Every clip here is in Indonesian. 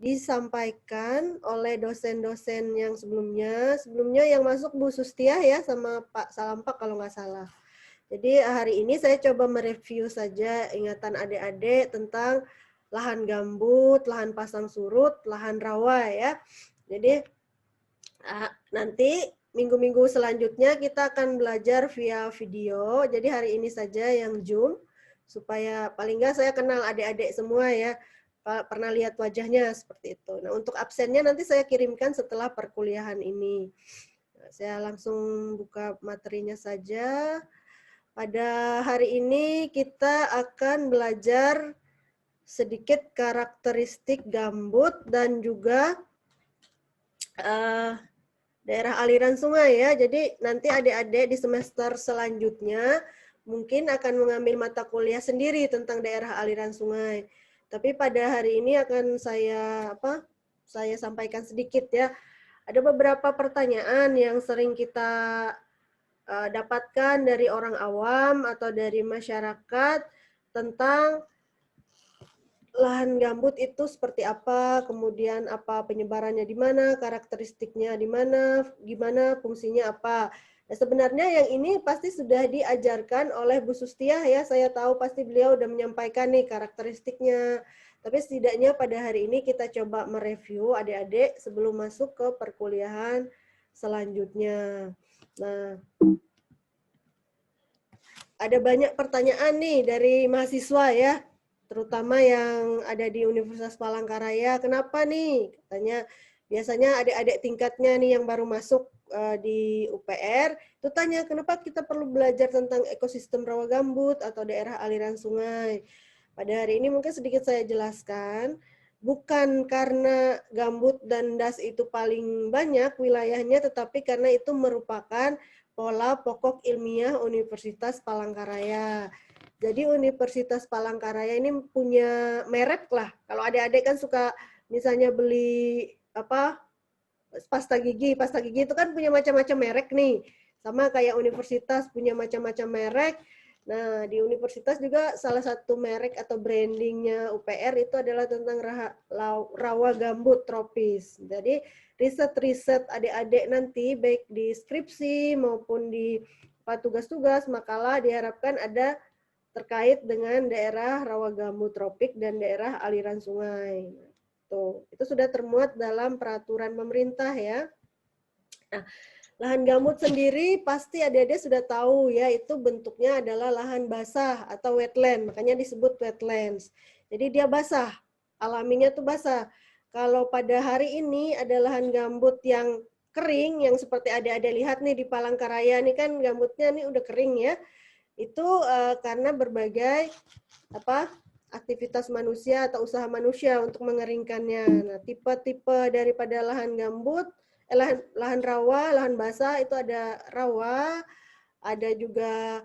disampaikan oleh dosen-dosen yang sebelumnya. Sebelumnya yang masuk Bu Sustiah ya sama Pak Salampak kalau nggak salah. Jadi hari ini saya coba mereview saja ingatan adik-adik tentang lahan gambut, lahan pasang surut, lahan rawa ya. Jadi nanti minggu-minggu selanjutnya kita akan belajar via video. Jadi hari ini saja yang Zoom supaya paling nggak saya kenal adik-adik semua ya. Pernah lihat wajahnya seperti itu. Nah, untuk absennya nanti saya kirimkan setelah perkuliahan ini. Nah, saya langsung buka materinya saja. Pada hari ini kita akan belajar sedikit karakteristik gambut dan juga daerah aliran sungai ya. Jadi nanti adik-adik di semester selanjutnya mungkin akan mengambil mata kuliah sendiri tentang daerah aliran sungai. Tapi pada hari ini akan saya sampaikan sedikit ya. Ada beberapa pertanyaan yang sering kita dapatkan dari orang awam atau dari masyarakat tentang lahan gambut itu seperti apa, kemudian apa penyebarannya di mana, karakteristiknya di mana, gimana fungsinya apa. Nah, sebenarnya yang ini pasti sudah diajarkan oleh Bu Sustiah ya, saya tahu pasti beliau sudah menyampaikan nih karakteristiknya. Tapi setidaknya pada hari ini kita coba mereview adik-adik sebelum masuk ke perkuliahan selanjutnya. Nah, ada banyak pertanyaan nih dari mahasiswa ya, terutama yang ada di Universitas Palangkaraya. Kenapa nih? Katanya biasanya adik-adik tingkatnya nih yang baru masuk di UPR, itu tanya kenapa kita perlu belajar tentang ekosistem rawa gambut atau daerah aliran sungai. Pada hari ini mungkin sedikit saya jelaskan, bukan karena gambut dan das itu paling banyak wilayahnya, tetapi karena itu merupakan pola pokok ilmiah Universitas Palangkaraya. Jadi Universitas Palangkaraya ini punya merek lah. Kalau adik-adik kan suka misalnya beli pasta gigi itu kan punya macam-macam merek nih. Sama kayak universitas punya macam-macam merek. Nah, di universitas juga salah satu merek atau brandingnya UPR itu adalah tentang rawa gambut tropis. Jadi riset-riset adik-adik nanti baik di skripsi maupun di tugas-tugas makalah diharapkan ada terkait dengan daerah rawa gambut tropik dan daerah aliran sungai. Tuh, itu sudah termuat dalam peraturan pemerintah ya. Nah, lahan gambut sendiri pasti adik-adik sudah tahu ya, itu bentuknya adalah lahan basah atau wetland, makanya disebut wetlands. Jadi dia basah, alaminya tuh basah. Kalau pada hari ini ada lahan gambut yang kering, yang seperti adik-adik lihat nih di Palangkaraya, ini kan gambutnya nih udah kering ya. Itu karena berbagai aktivitas manusia atau usaha manusia untuk mengeringkannya. Nah, tipe-tipe daripada lahan gambut, lahan rawa, lahan basah itu ada rawa, ada juga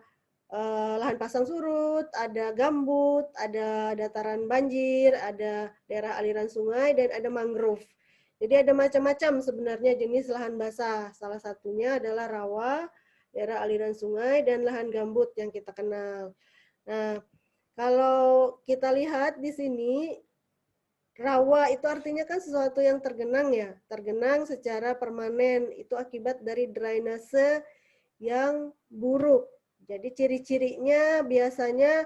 lahan pasang surut, ada gambut, ada dataran banjir, ada daerah aliran sungai, dan ada mangrove. Jadi ada macam-macam sebenarnya jenis lahan basah. Salah satunya adalah rawa, daerah aliran sungai, dan lahan gambut yang kita kenal. Nah, kalau kita lihat di sini, rawa itu artinya kan sesuatu yang tergenang ya, tergenang secara permanen. Itu akibat dari drainase yang buruk. Jadi ciri-cirinya biasanya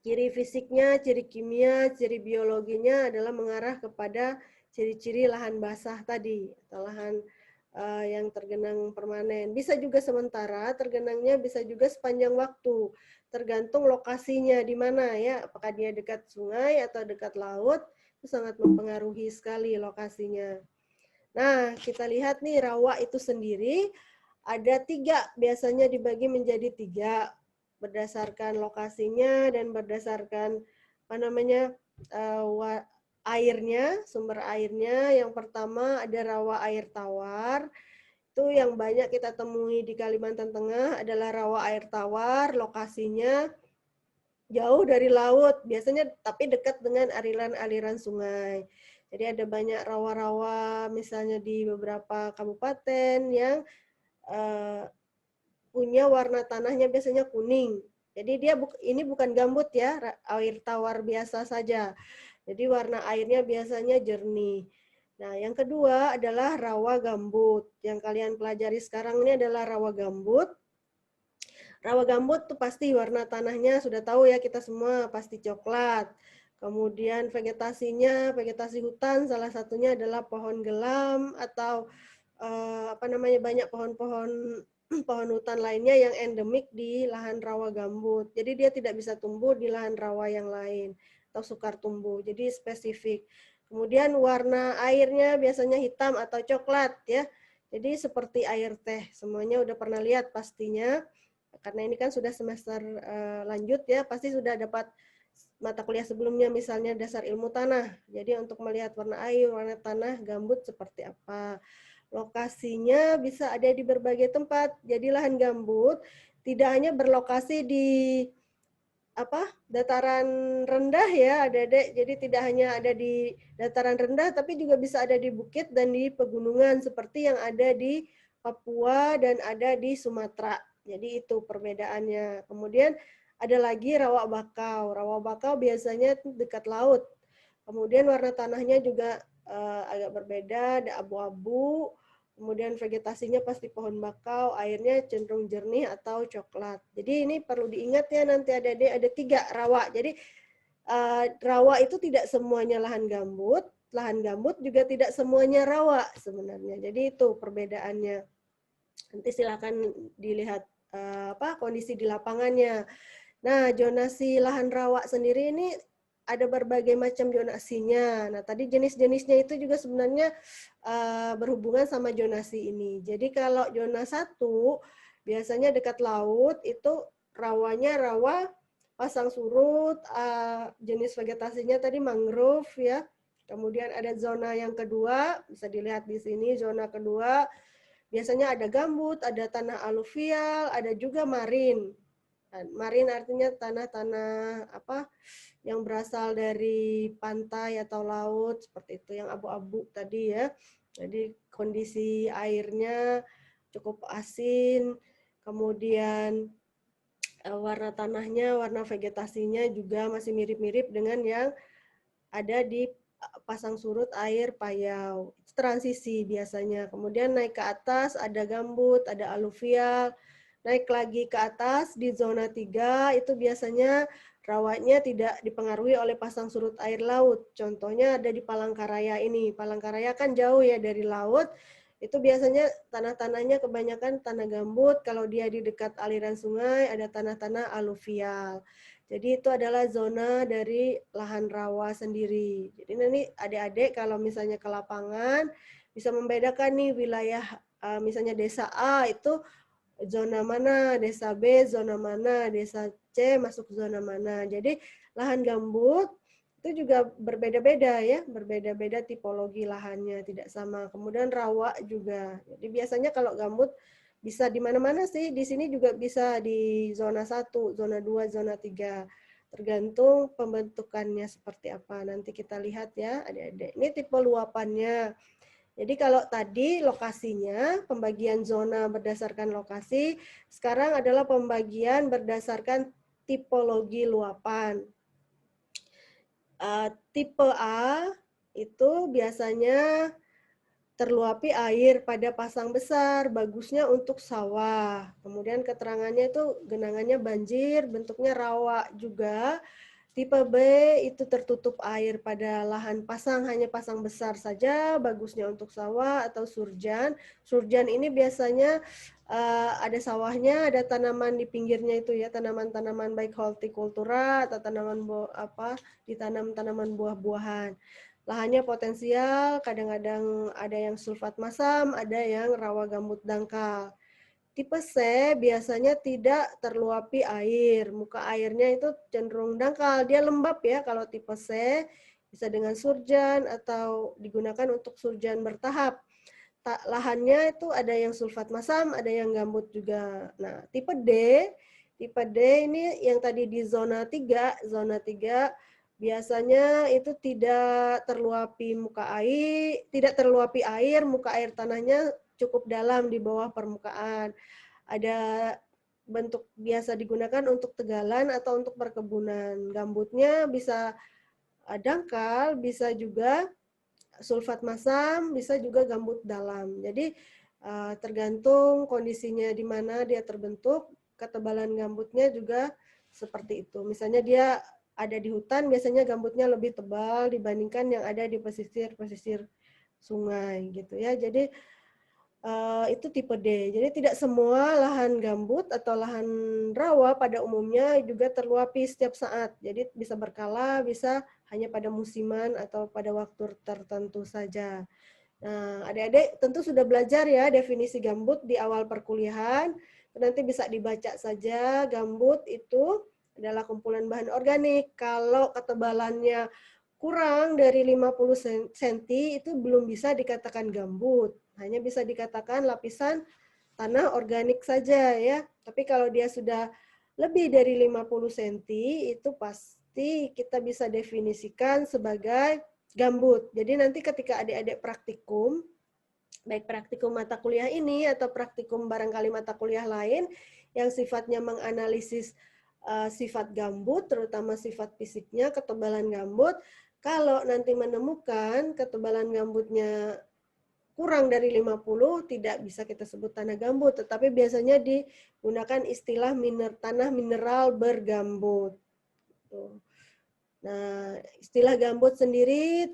ciri fisiknya, ciri kimia, ciri biologinya adalah mengarah kepada ciri-ciri lahan basah tadi atau lahan yang tergenang permanen. Bisa juga sementara, tergenangnya bisa juga sepanjang waktu. Tergantung lokasinya di mana ya, apakah dia dekat sungai atau dekat laut, itu sangat mempengaruhi sekali lokasinya. Nah, kita lihat nih rawa itu sendiri ada 3, biasanya dibagi menjadi 3 berdasarkan lokasinya dan berdasarkan airnya, sumber airnya. Yang pertama ada rawa air tawar. Itu yang banyak kita temui di Kalimantan Tengah adalah rawa air tawar, lokasinya jauh dari laut, biasanya tapi dekat dengan aliran-aliran sungai. Jadi ada banyak rawa-rawa misalnya di beberapa kabupaten yang punya warna tanahnya biasanya kuning. Jadi dia ini bukan gambut ya, air tawar biasa saja. Jadi warna airnya biasanya jernih. Nah, yang kedua adalah rawa gambut. Yang kalian pelajari sekarang ini adalah rawa gambut. Rawa gambut tuh pasti warna tanahnya sudah tahu ya kita semua pasti coklat. Kemudian vegetasinya, vegetasi hutan salah satunya adalah pohon gelam atau apa namanya banyak pohon-pohon pohon hutan lainnya yang endemik di lahan rawa gambut. Jadi dia tidak bisa tumbuh di lahan rawa yang lain atau sukar tumbuh. Jadi spesifik. Kemudian warna airnya biasanya hitam atau coklat ya. Jadi seperti air teh. Semuanya udah pernah lihat pastinya. Karena ini kan sudah semester lanjut ya, pasti sudah dapat mata kuliah sebelumnya misalnya dasar ilmu tanah. Jadi untuk melihat warna air, warna tanah, gambut seperti apa. Lokasinya bisa ada di berbagai tempat. Jadi lahan gambut tidak hanya berlokasi di dataran rendah ya, Adik-adik. Jadi tidak hanya ada di dataran rendah tapi juga bisa ada di bukit dan di pegunungan seperti yang ada di Papua dan ada di Sumatera. Jadi itu perbedaannya. Kemudian ada lagi rawa bakau. Rawa bakau biasanya dekat laut. Kemudian warna tanahnya juga agak berbeda, ada abu-abu. Kemudian vegetasinya pasti pohon bakau, airnya cenderung jernih atau coklat. Jadi ini perlu diingat ya nanti ada 3 rawa. Jadi rawa itu tidak semuanya lahan gambut juga tidak semuanya rawa sebenarnya. Jadi itu perbedaannya. Nanti silakan dilihat kondisi di lapangannya. Nah, zonasi lahan rawa sendiri ini ada berbagai macam zonasinya. Nah, tadi jenis-jenisnya itu juga sebenarnya berhubungan sama zonasi ini. Jadi kalau zona 1 biasanya dekat laut itu rawanya rawa pasang surut, jenis vegetasinya tadi mangrove ya. Kemudian ada zona yang kedua, bisa dilihat di sini zona kedua biasanya ada gambut, ada tanah aluvial, ada juga marin. Marin artinya tanah-tanah yang berasal dari pantai atau laut seperti itu yang abu-abu tadi ya. Jadi kondisi airnya cukup asin, kemudian warna tanahnya, warna vegetasinya juga masih mirip-mirip dengan yang ada di pasang surut air payau. Itu transisi biasanya. Kemudian naik ke atas ada gambut, ada aluvial. Naik lagi ke atas di zona 3 itu biasanya rawanya tidak dipengaruhi oleh pasang surut air laut. Contohnya ada di Palangkaraya ini. Palangkaraya kan jauh ya dari laut. Itu biasanya tanah-tanahnya kebanyakan tanah gambut. Kalau dia di dekat aliran sungai ada tanah-tanah aluvial. Jadi itu adalah zona dari lahan rawa sendiri. Jadi nanti adik-adik kalau misalnya ke lapangan bisa membedakan nih wilayah misalnya desa A itu zona mana, desa B zona mana, desa C masuk zona mana. Jadi lahan gambut itu juga berbeda-beda ya, berbeda-beda tipologi lahannya, tidak sama. Kemudian rawa juga. Jadi biasanya kalau gambut bisa di mana-mana sih, di sini juga bisa di zona 1, zona 2, zona 3. Tergantung pembentukannya seperti apa. Nanti kita lihat ya adik-adik. Ini tipe luapannya. Jadi kalau tadi lokasinya, pembagian zona berdasarkan lokasi, sekarang adalah pembagian berdasarkan tipologi luapan. Tipe A itu biasanya terluapi air pada pasang besar, bagusnya untuk sawah. Kemudian keterangannya itu genangannya banjir, bentuknya rawa juga. Tipe B itu tertutup air pada lahan pasang, hanya pasang besar saja, bagusnya untuk sawah atau surjan. Surjan ini biasanya ada sawahnya, ada tanaman di pinggirnya itu ya, tanaman-tanaman baik hortikultura atau tanaman ditanam tanaman buah-buahan. Lahannya potensial, kadang-kadang ada yang sulfat masam, ada yang rawa gambut dangkal. Tipe C biasanya tidak terluapi air. Muka airnya itu cenderung dangkal. Dia lembab ya kalau tipe C. Bisa dengan surjan atau digunakan untuk surjan bertahap. Lahannya itu ada yang sulfat masam, ada yang gambut juga. Nah, tipe D ini yang tadi di zona 3, zona 3 biasanya itu tidak terluapi air, muka air tanahnya cukup dalam di bawah permukaan. Ada bentuk biasa digunakan untuk tegalan atau untuk perkebunan. Gambutnya bisa dangkal, bisa juga sulfat masam, bisa juga gambut dalam. Jadi tergantung kondisinya di mana dia terbentuk, ketebalan gambutnya juga seperti itu. Misalnya dia ada di hutan, biasanya gambutnya lebih tebal dibandingkan yang ada di pesisir-pesisir sungai gitu ya. Jadi itu tipe D. Jadi tidak semua lahan gambut atau lahan rawa pada umumnya juga terluapi setiap saat. Jadi bisa berkala, bisa hanya pada musiman atau pada waktu tertentu saja. Nah, adik-adik tentu sudah belajar ya definisi gambut di awal perkuliahan. Nanti bisa dibaca saja, gambut itu adalah kumpulan bahan organik. Kalau ketebalannya kurang dari 50 cm itu belum bisa dikatakan gambut. Hanya bisa dikatakan lapisan tanah organik saja ya. Tapi kalau dia sudah lebih dari 50 cm itu pasti kita bisa definisikan sebagai gambut. Jadi nanti ketika adik-adik praktikum, baik praktikum mata kuliah ini atau praktikum barangkali mata kuliah lain yang sifatnya menganalisis sifat gambut, terutama sifat fisiknya, ketebalan gambut, kalau nanti menemukan ketebalan gambutnya kurang dari 50, tidak bisa kita sebut tanah gambut, tetapi biasanya digunakan istilah tanah mineral bergambut. Nah, istilah gambut sendiri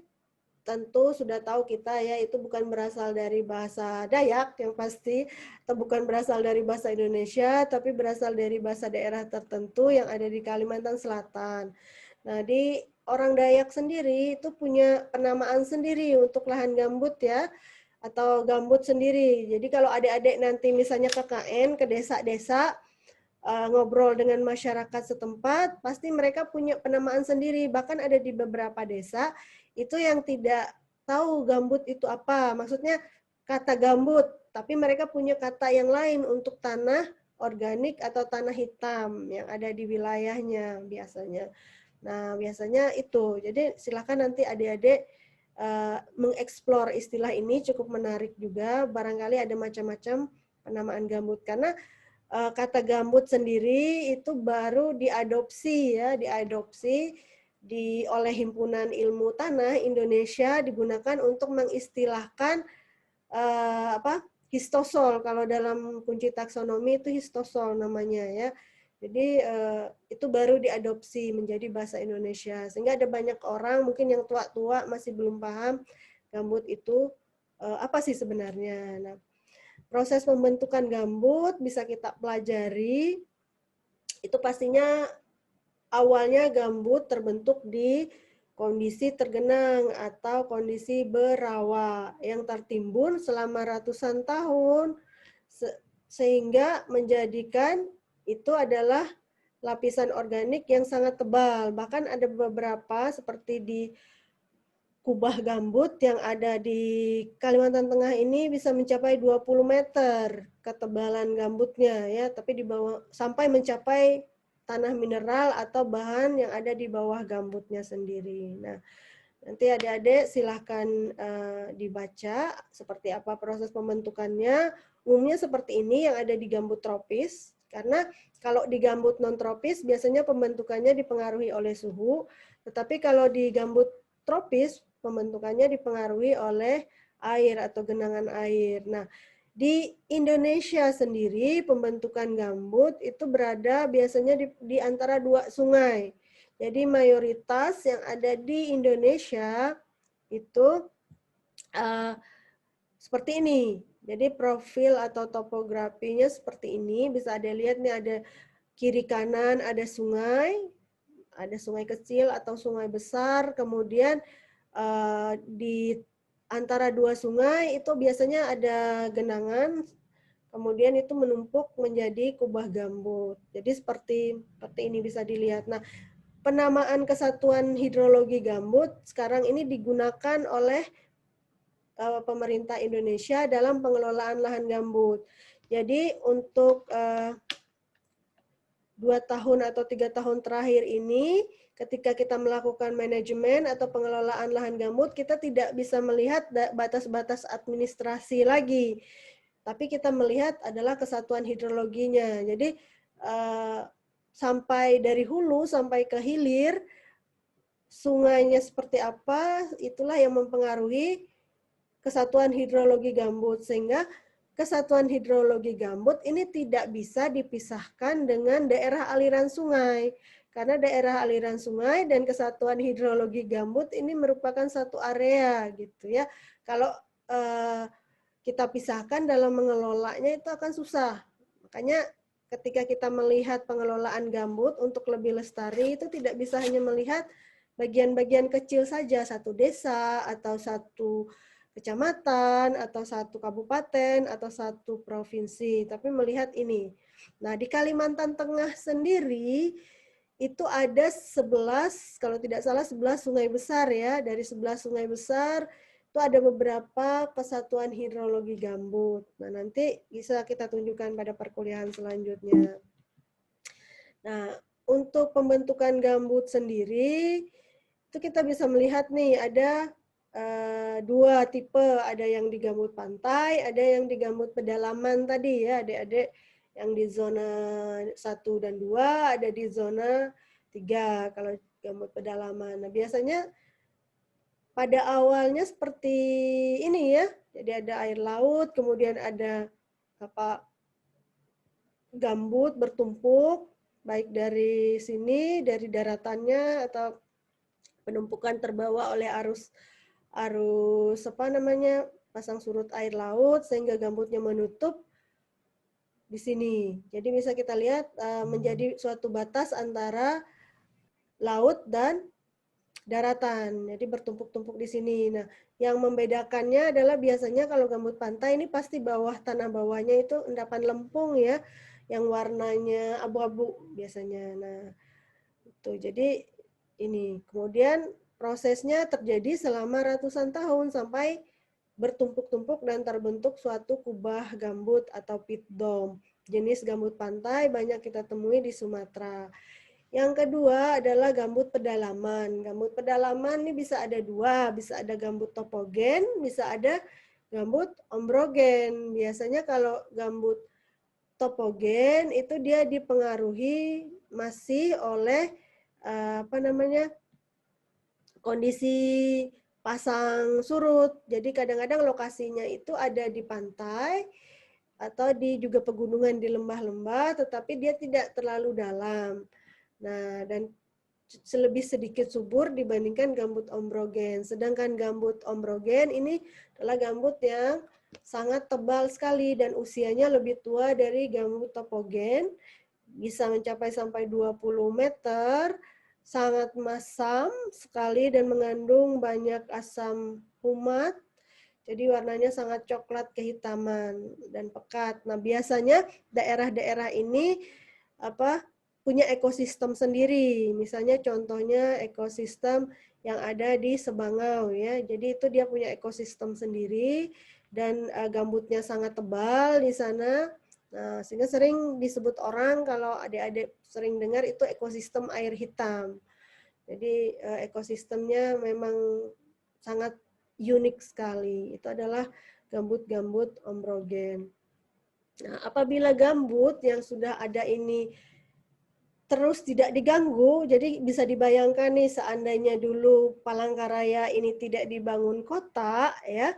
tentu sudah tahu kita ya, itu bukan berasal dari bahasa Dayak yang pasti, atau bukan berasal dari bahasa Indonesia, tapi berasal dari bahasa daerah tertentu yang ada di Kalimantan Selatan. Nah, di orang Dayak sendiri itu punya penamaan sendiri untuk lahan gambut ya, atau gambut sendiri. Jadi kalau adik-adik nanti misalnya ke KN, ke desa-desa, ngobrol dengan masyarakat setempat, pasti mereka punya penamaan sendiri. Bahkan ada di beberapa desa, itu yang tidak tahu gambut itu apa. Maksudnya kata gambut, tapi mereka punya kata yang lain untuk tanah organik atau tanah hitam yang ada di wilayahnya biasanya. Nah, biasanya itu. Jadi silakan nanti adik-adik mengeksplor istilah ini, cukup menarik juga. Barangkali ada macam-macam penamaan gambut karena kata gambut sendiri itu baru diadopsi ya, oleh Himpunan Ilmu Tanah Indonesia, digunakan untuk mengistilahkan histosol. Kalau dalam kunci taksonomi itu histosol namanya ya. Jadi itu baru diadopsi menjadi bahasa Indonesia. Sehingga ada banyak orang mungkin yang tua-tua masih belum paham gambut itu apa sih sebenarnya. Nah, proses pembentukan gambut bisa kita pelajari. Itu pastinya awalnya gambut terbentuk di kondisi tergenang atau kondisi berawa yang tertimbun selama ratusan tahun sehingga menjadikan itu adalah lapisan organik yang sangat tebal. Bahkan ada beberapa seperti di kubah gambut yang ada di Kalimantan Tengah ini bisa mencapai 20 meter ketebalan gambutnya ya, tapi di bawah sampai mencapai tanah mineral atau bahan yang ada di bawah gambutnya sendiri. Nah, nanti adik-adik silahkan dibaca seperti apa proses pembentukannya. Umumnya seperti ini yang ada di gambut tropis, karena kalau di gambut non tropis biasanya pembentukannya dipengaruhi oleh suhu, tetapi kalau di gambut tropis pembentukannya dipengaruhi oleh air atau genangan air. Nah, di Indonesia sendiri pembentukan gambut itu berada biasanya di antara dua sungai. Jadi mayoritas yang ada di Indonesia itu seperti ini. Jadi profil atau topografinya seperti ini. Bisa ada lihat nih, ada kiri kanan ada sungai kecil atau sungai besar. Kemudian di antara dua sungai itu biasanya ada genangan. Kemudian itu menumpuk menjadi kubah gambut. Jadi seperti ini bisa dilihat. Nah, penamaan kesatuan hidrologi gambut sekarang ini digunakan oleh pemerintah Indonesia dalam pengelolaan lahan gambut. Jadi untuk 2 tahun atau 3 tahun terakhir ini, ketika kita melakukan manajemen atau pengelolaan lahan gambut, kita tidak bisa melihat batas-batas administrasi lagi. Tapi kita melihat adalah kesatuan hidrologinya. Jadi sampai dari hulu sampai ke hilir, sungainya seperti apa, itulah yang mempengaruhi kesatuan hidrologi gambut, sehingga kesatuan hidrologi gambut ini tidak bisa dipisahkan dengan daerah aliran sungai. Karena daerah aliran sungai dan kesatuan hidrologi gambut ini merupakan satu area gitu ya. Kalau kita pisahkan dalam mengelolanya itu akan susah. Makanya ketika kita melihat pengelolaan gambut untuk lebih lestari itu tidak bisa hanya melihat bagian-bagian kecil saja, satu desa atau satu kecamatan atau satu kabupaten atau satu provinsi, tapi melihat ini. Nah, di Kalimantan Tengah sendiri itu ada 11, kalau tidak salah 11 sungai besar ya. Dari 11 sungai besar itu ada beberapa kesatuan hidrologi gambut. Nah, nanti bisa kita tunjukkan pada perkuliahan selanjutnya. Nah, untuk pembentukan gambut sendiri, itu kita bisa melihat nih, ada dua tipe, ada yang di gambut pantai, ada yang di gambut pedalaman tadi ya, adik-adik, yang di zona 1 dan 2, ada di zona 3 kalau gambut pedalaman. Nah, biasanya pada awalnya seperti ini ya, jadi ada air laut, kemudian ada gambut bertumpuk, baik dari sini, dari daratannya, atau penumpukan terbawa oleh arus pasang surut air laut, sehingga gambutnya menutup di sini. Jadi bisa kita lihat menjadi suatu batas antara laut dan daratan. Jadi bertumpuk-tumpuk di sini. Nah, yang membedakannya adalah biasanya kalau gambut pantai ini pasti tanah bawahnya itu endapan lempung ya, yang warnanya abu-abu biasanya. Nah, itu. Jadi ini. Kemudian prosesnya terjadi selama ratusan tahun sampai bertumpuk-tumpuk dan terbentuk suatu kubah gambut atau pit dome. Jenis gambut pantai banyak kita temui di Sumatera. Yang kedua adalah gambut pedalaman. Gambut pedalaman ini bisa ada dua, bisa ada gambut topogen, bisa ada gambut ombrogen. Biasanya kalau gambut topogen itu dia dipengaruhi masih oleh kondisi pasang surut. Jadi kadang-kadang lokasinya itu ada di pantai atau di juga pegunungan di lembah-lembah, tetapi dia tidak terlalu dalam. Nah, dan lebih sedikit subur dibandingkan gambut ombrogen. Sedangkan gambut ombrogen ini adalah gambut yang sangat tebal sekali dan usianya lebih tua dari gambut topogen, bisa mencapai sampai 20 meter, sangat masam sekali dan mengandung banyak asam humat. Jadi warnanya sangat coklat kehitaman dan pekat. Nah, biasanya daerah-daerah ini punya ekosistem sendiri. Misalnya contohnya ekosistem yang ada di Sebangau ya. Jadi itu dia punya ekosistem sendiri dan gambutnya sangat tebal di sana. Nah, sehingga sering disebut orang, kalau adik-adik sering dengar, itu ekosistem air hitam. Jadi ekosistemnya memang sangat unik sekali. Itu adalah gambut-gambut ombrogen. Nah, apabila gambut yang sudah ada ini terus tidak diganggu, jadi bisa dibayangkan nih, seandainya dulu Palangkaraya ini tidak dibangun kota, ya,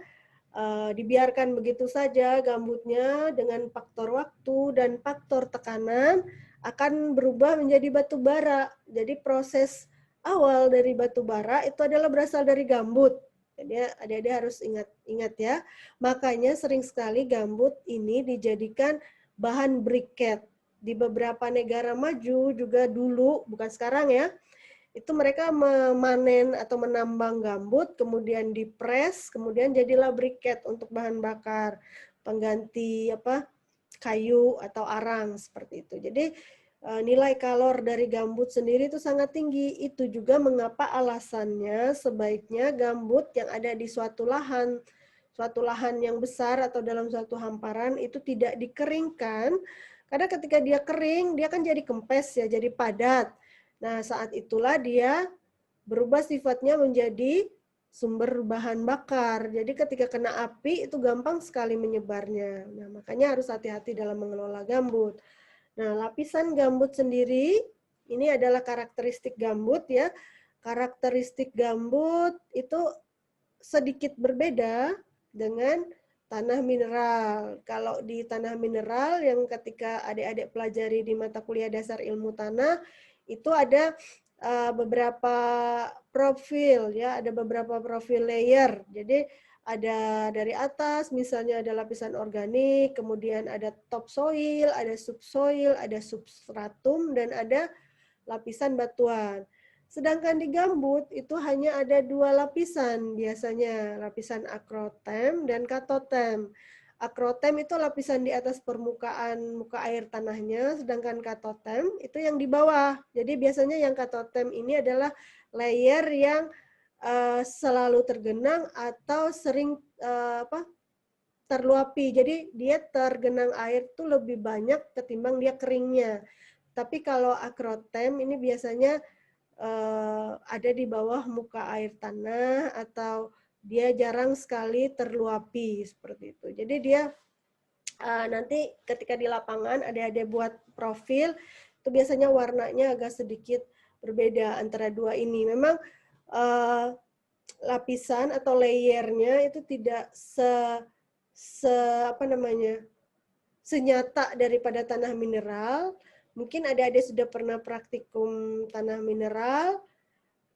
dibiarkan begitu saja gambutnya, dengan faktor waktu dan faktor tekanan akan berubah menjadi batu bara. Jadi proses awal dari batu bara itu adalah berasal dari gambut. Jadi adik-adik harus ingat ya. Makanya sering sekali gambut ini dijadikan bahan briket. Di beberapa negara maju juga dulu, bukan sekarang ya, itu mereka memanen atau menambang gambut, kemudian dipres, kemudian jadilah briket untuk bahan bakar, pengganti kayu atau arang seperti itu. Jadi nilai kalor dari gambut sendiri itu sangat tinggi. Itu juga mengapa alasannya sebaiknya gambut yang ada di suatu lahan yang besar atau dalam suatu hamparan itu tidak dikeringkan. Karena ketika dia kering, dia kan jadi kempes ya, jadi padat. Nah, saat itulah dia berubah sifatnya menjadi sumber bahan bakar. Jadi ketika kena api itu gampang sekali menyebarnya. Nah, makanya harus hati-hati dalam mengelola gambut. Nah, lapisan gambut sendiri ini adalah karakteristik gambut ya. karakteristik gambut itu sedikit berbeda dengan tanah mineral. Kalau di tanah mineral yang ketika adik-adik pelajari di mata kuliah dasar ilmu tanah, itu ada beberapa profil ya, ada beberapa profil layer. Jadi ada dari atas misalnya ada lapisan organik, kemudian ada topsoil, ada subsoil, ada substratum, dan ada lapisan batuan. Sedangkan di gambut itu hanya ada 2 lapisan biasanya, lapisan akrotem dan katotem. Akrotem itu lapisan di atas permukaan muka air tanahnya, sedangkan katotem itu yang di bawah. Jadi biasanya yang katotem ini adalah layer yang selalu tergenang atau sering terluapi. Jadi dia tergenang air tuh lebih banyak ketimbang dia keringnya. Tapi kalau akrotem ini biasanya ada di bawah muka air tanah atau dia jarang sekali terluapi seperti itu. Jadi dia nanti ketika di lapangan ada buat profil itu biasanya warnanya agak sedikit berbeda antara dua ini. Memang lapisan atau layernya itu tidak senyata daripada tanah mineral. Mungkin adik-adik sudah pernah praktikum tanah mineral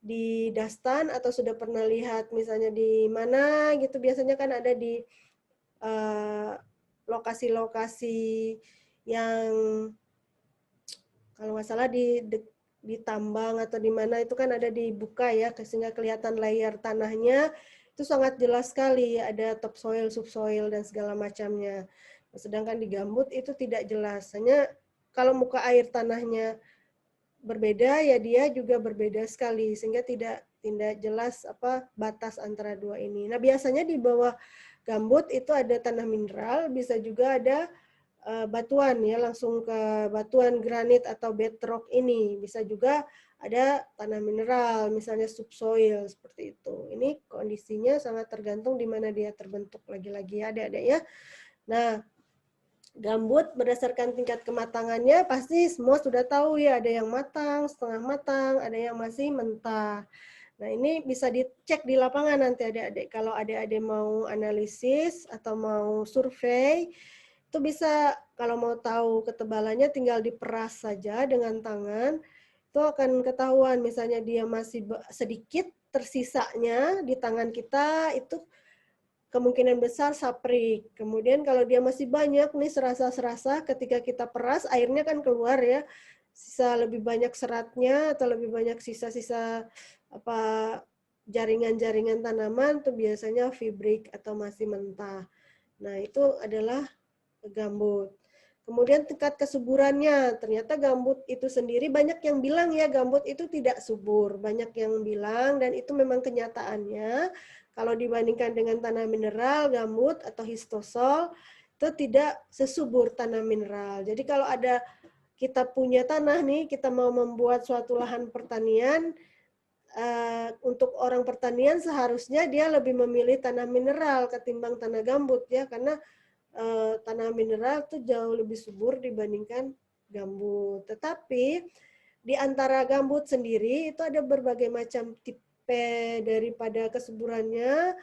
di Dastan atau sudah pernah lihat misalnya di mana gitu. Biasanya kan ada di lokasi-lokasi yang kalau nggak salah di tambang atau di mana itu kan ada dibuka ya sehingga kelihatan layer tanahnya itu sangat jelas sekali, ada topsoil, subsoil dan segala macamnya. Sedangkan di gambut itu tidak jelas, hanya kalau muka air tanahnya berbeda ya dia juga berbeda sekali sehingga tidak jelas batas antara dua ini. Nah, biasanya di bawah gambut itu ada tanah mineral, bisa juga ada batuan ya, langsung ke batuan granit atau bedrock ini. Bisa juga ada tanah mineral, misalnya subsoil seperti itu. Ini kondisinya sangat tergantung di mana dia terbentuk lagi-lagi ya adik-adik ya. Nah, gambut berdasarkan tingkat kematangannya pasti semua sudah tahu ya, ada yang matang, setengah matang, ada yang masih mentah. Nah, ini bisa dicek di lapangan nanti adik-adik. Kalau adik-adik mau analisis atau mau survei, itu bisa kalau mau tahu ketebalannya tinggal diperas saja dengan tangan. Itu akan ketahuan misalnya dia masih sedikit tersisanya di tangan kita, itu kemungkinan besar saprik. Kemudian kalau dia masih banyak nih serasa-serasa ketika kita peras airnya kan keluar ya, sisa lebih banyak seratnya atau lebih banyak sisa-sisa jaringan-jaringan tanaman tuh biasanya fibrik atau masih mentah. Nah, itu adalah gambut. Kemudian tingkat kesuburannya, ternyata gambut itu sendiri banyak yang bilang ya gambut itu tidak subur, banyak yang bilang dan itu memang kenyataannya. Kalau dibandingkan dengan tanah mineral, gambut atau histosol itu tidak sesubur tanah mineral. Jadi kalau ada kita punya tanah nih, kita mau membuat suatu lahan pertanian, untuk orang pertanian seharusnya dia lebih memilih tanah mineral ketimbang tanah gambut ya, karena tanah mineral itu jauh lebih subur dibandingkan gambut. Tetapi di antara gambut sendiri itu ada berbagai macam tipe daripada kesuburannya.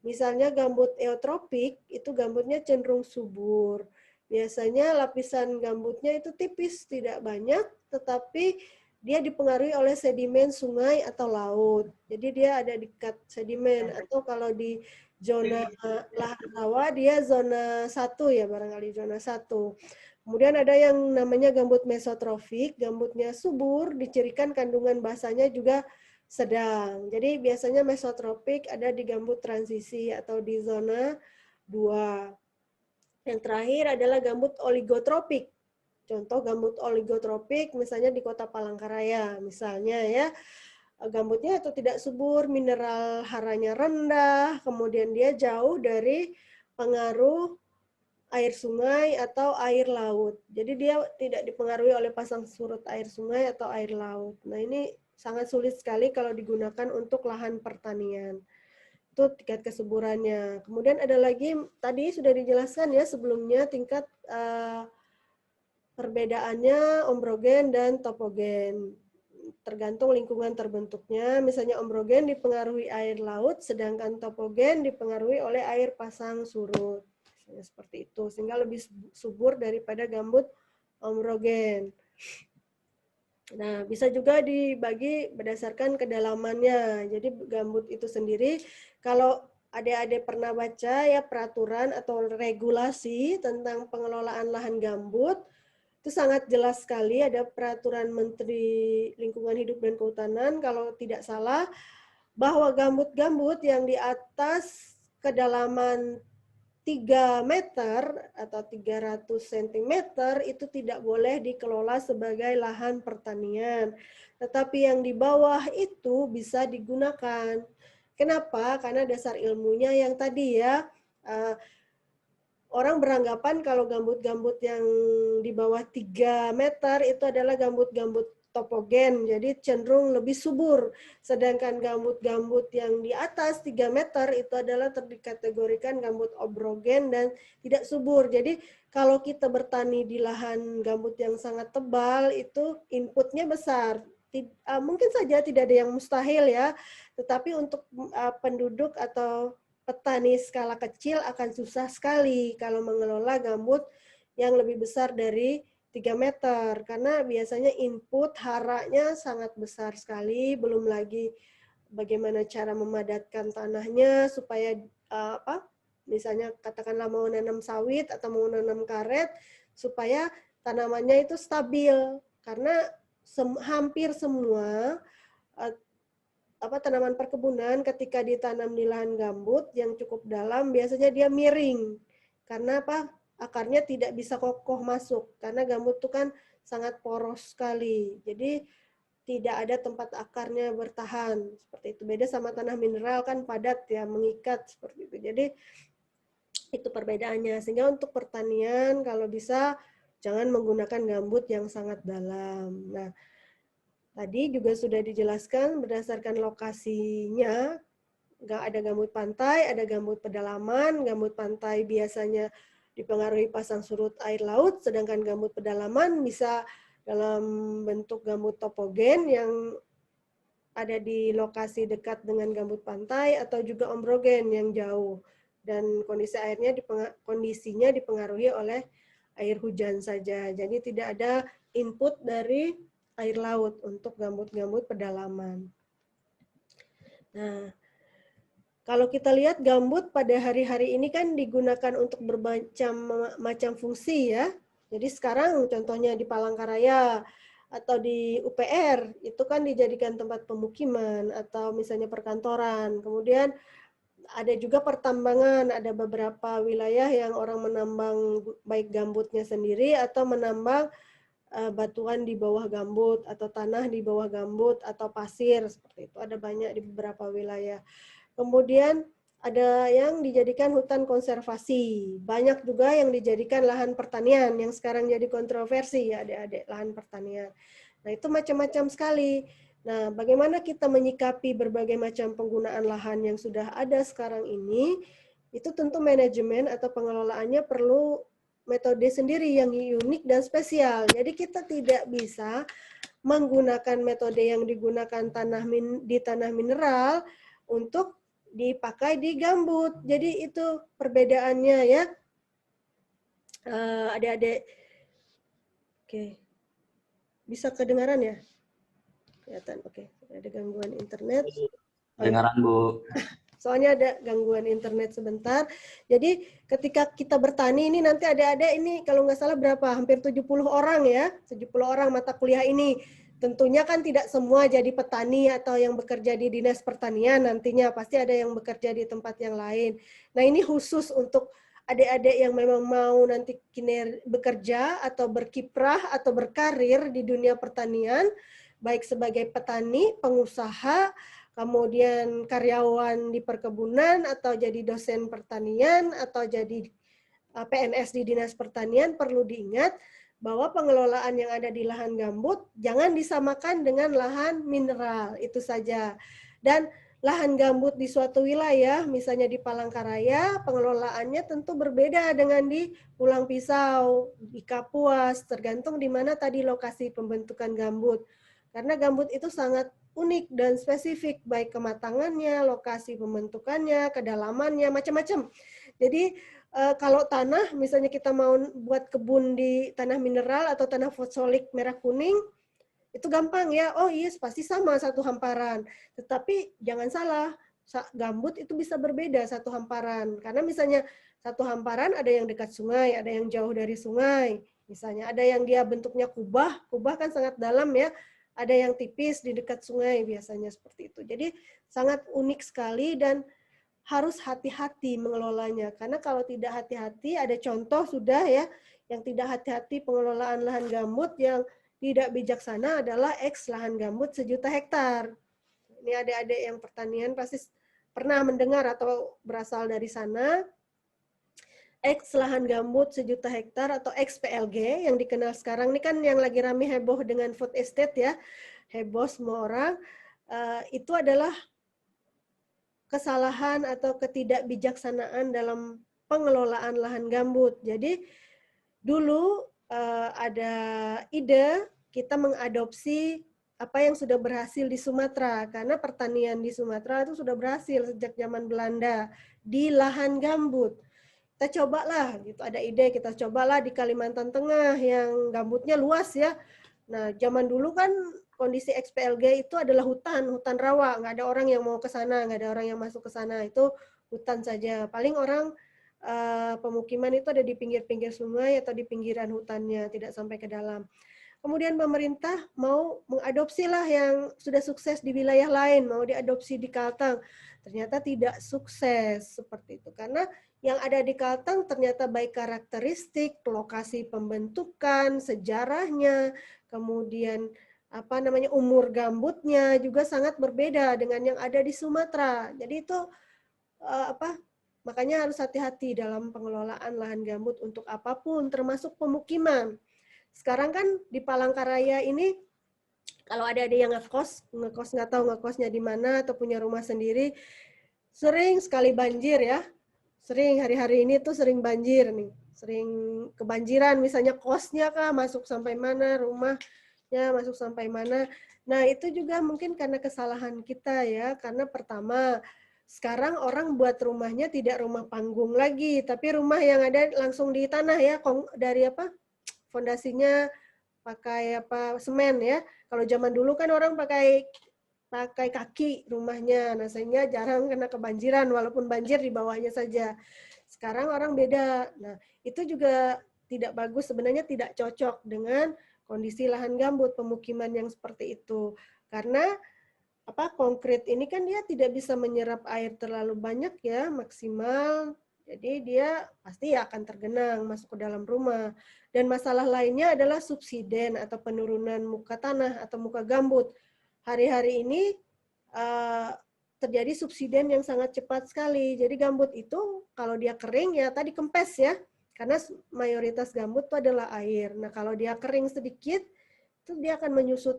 Misalnya gambut eutropik itu gambutnya cenderung subur. Biasanya lapisan gambutnya itu tipis, tidak banyak, tetapi dia dipengaruhi oleh sedimen sungai atau laut. Jadi dia ada dekat sedimen, atau kalau di zona lahan rawa dia zona 1 ya, barangkali zona 1. Kemudian ada yang namanya gambut mesotrofik, gambutnya subur, dicirikan kandungan basanya juga sedang. Jadi biasanya mesotropik ada di gambut transisi atau di zona 2. Yang terakhir adalah gambut oligotropik. Contoh gambut oligotropik misalnya di Kota Palangkaraya misalnya ya. Gambutnya itu tidak subur, mineral haranya rendah, kemudian dia jauh dari pengaruh air sungai atau air laut. Jadi dia tidak dipengaruhi oleh pasang surut air sungai atau air laut. Nah, ini sangat sulit sekali kalau digunakan untuk lahan pertanian. Itu tingkat kesuburannya. Kemudian ada lagi, tadi sudah dijelaskan ya sebelumnya, tingkat perbedaannya ombrogen dan topogen. tergantung lingkungan terbentuknya. Misalnya ombrogen dipengaruhi air laut, sedangkan topogen dipengaruhi oleh air pasang surut. Misalnya seperti itu, sehingga lebih subur daripada gambut ombrogen. Nah, bisa juga dibagi berdasarkan kedalamannya. Jadi gambut itu sendiri, kalau adik-adik pernah baca ya peraturan atau regulasi tentang pengelolaan lahan gambut, itu sangat jelas sekali, ada peraturan Menteri Lingkungan Hidup dan Kehutanan, kalau tidak salah, bahwa gambut-gambut yang di atas kedalaman 3 meter atau 300 cm itu tidak boleh dikelola sebagai lahan pertanian. Tetapi yang di bawah itu bisa digunakan. Kenapa? Karena dasar ilmunya yang tadi ya, orang beranggapan kalau gambut-gambut yang di bawah 3 meter itu adalah gambut-gambut topogen, jadi cenderung lebih subur. Sedangkan gambut-gambut yang di atas 3 meter itu adalah dikategorikan gambut obrogen dan tidak subur. Jadi kalau kita bertani di lahan gambut yang sangat tebal, itu inputnya besar. Mungkin saja tidak ada yang mustahil ya, tetapi untuk penduduk atau petani skala kecil akan susah sekali kalau mengelola gambut yang lebih besar dari 3 meter, karena biasanya input haranya sangat besar sekali, belum lagi bagaimana cara memadatkan tanahnya supaya misalnya katakanlah mau nanam sawit atau mau nanam karet, supaya tanamannya itu stabil, karena hampir semua tanaman perkebunan ketika ditanam di lahan gambut yang cukup dalam biasanya dia miring. Karena apa? Akarnya tidak bisa kokoh masuk, karena gambut itu kan sangat poros sekali. Jadi tidak ada tempat akarnya bertahan seperti itu. Beda sama tanah mineral kan padat ya, mengikat seperti itu. Jadi itu perbedaannya. Sehingga untuk pertanian kalau bisa jangan menggunakan gambut yang sangat dalam. Nah, tadi juga sudah dijelaskan berdasarkan lokasinya, ada gambut pantai, ada gambut pedalaman. Gambut pantai biasanya dipengaruhi pasang surut air laut, sedangkan gambut pedalaman bisa dalam bentuk gambut topogen yang ada di lokasi dekat dengan gambut pantai, atau juga ombrogen yang jauh. Dan kondisinya dipengaruhi oleh air hujan saja. Jadi tidak ada input dari air laut untuk gambut-gambut pedalaman. Nah, kalau kita lihat gambut pada hari-hari ini kan digunakan untuk bermacam fungsi ya. Jadi sekarang contohnya di Palangkaraya atau di UPR itu kan dijadikan tempat pemukiman atau misalnya perkantoran. Kemudian ada juga pertambangan, ada beberapa wilayah yang orang menambang baik gambutnya sendiri atau menambang batuan di bawah gambut atau tanah di bawah gambut atau pasir seperti itu, ada banyak di beberapa wilayah. Kemudian ada yang dijadikan hutan konservasi, banyak juga yang dijadikan lahan pertanian yang sekarang jadi kontroversi ya adik-adik, lahan pertanian. Nah itu macam-macam sekali. Nah bagaimana kita menyikapi berbagai macam penggunaan lahan yang sudah ada sekarang ini, itu tentu manajemen atau pengelolaannya perlu metode sendiri yang unik dan spesial. Jadi kita tidak bisa menggunakan metode yang digunakan di tanah mineral untuk dipakai di gambut. Jadi itu perbedaannya ya. Adik-adik. Oke. Bisa kedengaran ya? Kelihatan. Oke. Ada gangguan internet. Kedengaran, Bu. Soalnya ada gangguan internet sebentar. Jadi ketika kita bertani ini nanti adik-adik ini kalau nggak salah berapa? Hampir 70 orang ya. 70 orang mata kuliah ini. Tentunya kan tidak semua jadi petani atau yang bekerja di dinas pertanian nantinya. Pasti ada yang bekerja di tempat yang lain. Nah ini khusus untuk adik-adik yang memang mau nanti bekerja atau berkiprah atau berkarir di dunia pertanian. Baik sebagai petani, pengusaha, kemudian karyawan di perkebunan, atau jadi dosen pertanian, atau jadi PNS di dinas pertanian, perlu diingat bahwa pengelolaan yang ada di lahan gambut jangan disamakan dengan lahan mineral, itu saja. Dan lahan gambut di suatu wilayah, misalnya di Palangkaraya, pengelolaannya tentu berbeda dengan di Pulang Pisau, di Kapuas, tergantung di mana tadi lokasi pembentukan gambut. Karena gambut itu sangat unik dan spesifik, baik kematangannya, lokasi pembentukannya, kedalamannya, macam-macam. Jadi kalau tanah, misalnya kita mau buat kebun di tanah mineral atau tanah fosforik merah kuning, itu gampang ya, oh iya pasti sama satu hamparan. Tetapi jangan salah, gambut itu bisa berbeda satu hamparan. Karena misalnya satu hamparan ada yang dekat sungai, ada yang jauh dari sungai. Misalnya ada yang dia bentuknya kubah, kubah kan sangat dalam ya, ada yang tipis di dekat sungai biasanya seperti itu. Jadi sangat unik sekali dan harus hati-hati mengelolanya. Karena kalau tidak hati-hati, ada contoh sudah ya, yang tidak hati-hati pengelolaan lahan gambut yang tidak bijaksana adalah lahan gambut 1.000.000 hektar. Ini adik-adik yang pertanian pasti pernah mendengar atau berasal dari sana. Lahan gambut 1.000.000 hektar atau PLG yang dikenal sekarang ini kan yang lagi rame heboh dengan food estate ya, heboh semua orang. Itu adalah kesalahan atau ketidakbijaksanaan dalam pengelolaan lahan gambut. Jadi dulu ada ide kita mengadopsi apa yang sudah berhasil di Sumatera, karena pertanian di Sumatera itu sudah berhasil sejak zaman Belanda di lahan gambut. Kita cobalah, gitu ada ide kita cobalah di Kalimantan Tengah yang gambutnya luas ya. Nah zaman dulu kan kondisi XPLG itu adalah hutan rawa, nggak ada orang yang mau ke sana, nggak ada orang yang masuk ke sana, itu hutan saja. Paling orang pemukiman itu ada di pinggir-pinggir sungai atau di pinggiran hutannya, tidak sampai ke dalam. Kemudian pemerintah mau mengadopsi lah yang sudah sukses di wilayah lain, mau diadopsi di Kalteng. Ternyata tidak sukses seperti itu. Karena yang ada di Kalteng ternyata baik karakteristik, lokasi pembentukan, sejarahnya, kemudian umur gambutnya juga sangat berbeda dengan yang ada di Sumatera. Jadi itu makanya harus hati-hati dalam pengelolaan lahan gambut untuk apapun, termasuk pemukiman. Sekarang kan di Palangkaraya ini, kalau ada yang ngekos nggak tahu ngekosnya di mana atau punya rumah sendiri, sering sekali banjir ya. Sering hari-hari ini tuh sering banjir nih. Sering kebanjiran, misalnya kosnya kah masuk sampai mana, rumahnya masuk sampai mana. Nah itu juga mungkin karena kesalahan kita ya, karena pertama, sekarang orang buat rumahnya tidak rumah panggung lagi, tapi rumah yang ada langsung di tanah ya, dari fondasinya pakai semen ya. Kalau zaman dulu kan orang pakai kaki rumahnya, nah sehingga jarang kena kebanjiran walaupun banjir di bawahnya saja. Sekarang orang beda. Nah itu juga tidak bagus, sebenarnya tidak cocok dengan kondisi lahan gambut pemukiman yang seperti itu, karena konkrit ini kan dia tidak bisa menyerap air terlalu banyak ya, maksimal. Jadi dia pasti akan tergenang masuk ke dalam rumah. Dan masalah lainnya adalah subsiden atau penurunan muka tanah atau muka gambut. Hari-hari ini terjadi subsiden yang sangat cepat sekali. Jadi gambut itu kalau dia kering ya tadi kempes ya. Karena mayoritas gambut itu adalah air. Nah kalau dia kering sedikit, itu dia akan menyusut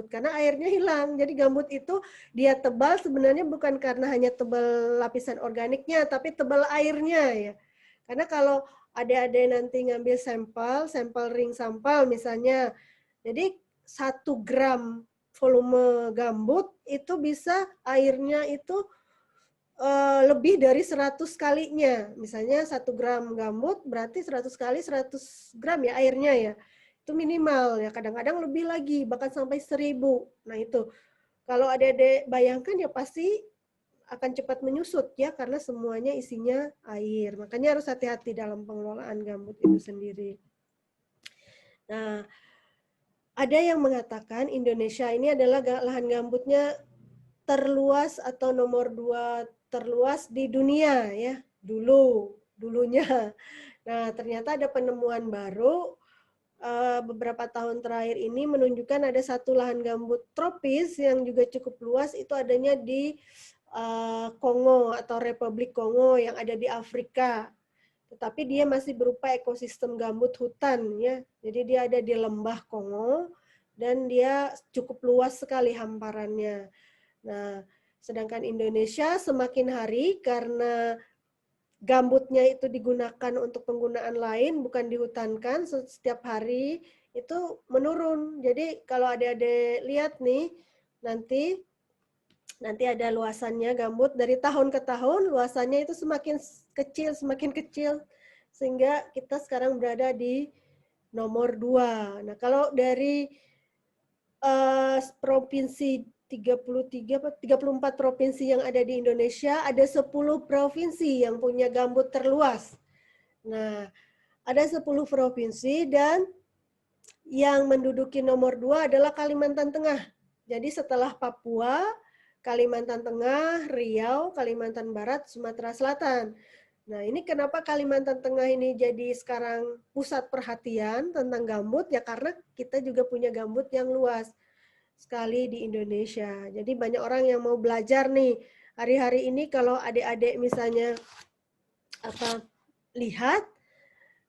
karena airnya hilang. Jadi gambut itu dia tebal sebenarnya bukan karena hanya tebal lapisan organiknya, tapi tebal airnya ya. Karena kalau adik-adik nanti ngambil sampel ring sampel misalnya, jadi 1 gram volume gambut itu bisa airnya itu lebih dari 100 kalinya. Misalnya 1 gram gambut berarti 100 kali 100 gram ya airnya ya. Itu minimal ya, kadang-kadang lebih lagi, bahkan sampai 1.000. Nah itu, kalau adik-adik bayangkan ya pasti akan cepat menyusut ya, karena semuanya isinya air. Makanya harus hati-hati dalam pengelolaan gambut itu sendiri. Nah, ada yang mengatakan Indonesia ini adalah lahan gambutnya terluas atau nomor 2 terluas di dunia ya, dulunya. Nah, ternyata ada penemuan baru beberapa tahun terakhir ini menunjukkan ada satu lahan gambut tropis yang juga cukup luas, itu adanya di Kongo atau Republik Kongo yang ada di Afrika. Tetapi dia masih berupa ekosistem gambut hutan ya. Jadi dia ada di lembah Kongo dan dia cukup luas sekali hamparannya. Nah, sedangkan Indonesia semakin hari karena gambutnya itu digunakan untuk penggunaan lain, bukan dihutankan, setiap hari itu menurun. Jadi kalau adik-adik lihat nih, nanti ada luasannya gambut dari tahun ke tahun, luasannya itu semakin kecil, sehingga kita sekarang berada di nomor 2. Nah, kalau dari provinsi 34 provinsi yang ada di Indonesia, ada 10 provinsi yang punya gambut terluas. Nah, ada 10 provinsi dan yang menduduki nomor 2 adalah Kalimantan Tengah. Jadi setelah Papua, Kalimantan Tengah, Riau, Kalimantan Barat, Sumatera Selatan. Nah, ini kenapa Kalimantan Tengah ini jadi sekarang pusat perhatian tentang gambut, ya karena kita juga punya gambut yang luas sekali di Indonesia. Jadi banyak orang yang mau belajar nih. Hari-hari ini kalau adik-adik misalnya lihat,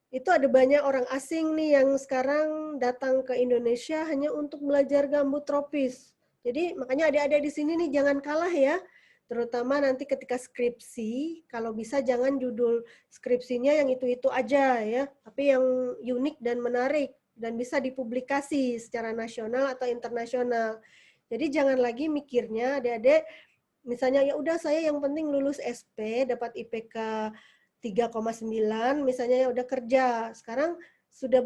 itu ada banyak orang asing nih yang sekarang datang ke Indonesia hanya untuk belajar gambut tropis. Jadi makanya adik-adik di sini nih jangan kalah ya. Terutama nanti ketika skripsi, kalau bisa jangan judul skripsinya yang itu-itu aja ya, tapi yang unik dan menarik dan bisa dipublikasi secara nasional atau internasional. Jadi jangan lagi mikirnya adik-adik misalnya ya udah saya yang penting lulus SP, dapat IPK 3,9 misalnya ya udah kerja. Sekarang sudah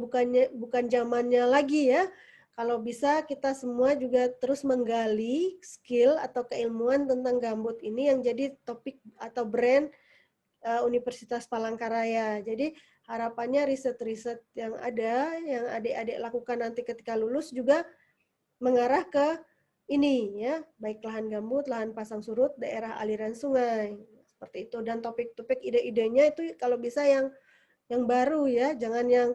bukan zamannya lagi ya. Kalau bisa kita semua juga terus menggali skill atau keilmuan tentang gambut ini yang jadi topik atau brand Universitas Palangkaraya. Jadi harapannya riset-riset yang ada, yang adik-adik lakukan nanti ketika lulus juga mengarah ke ini ya, baik lahan gambut, lahan pasang surut, daerah aliran sungai. Seperti itu. Dan topik-topik ide-idenya itu kalau bisa yang baru ya, jangan yang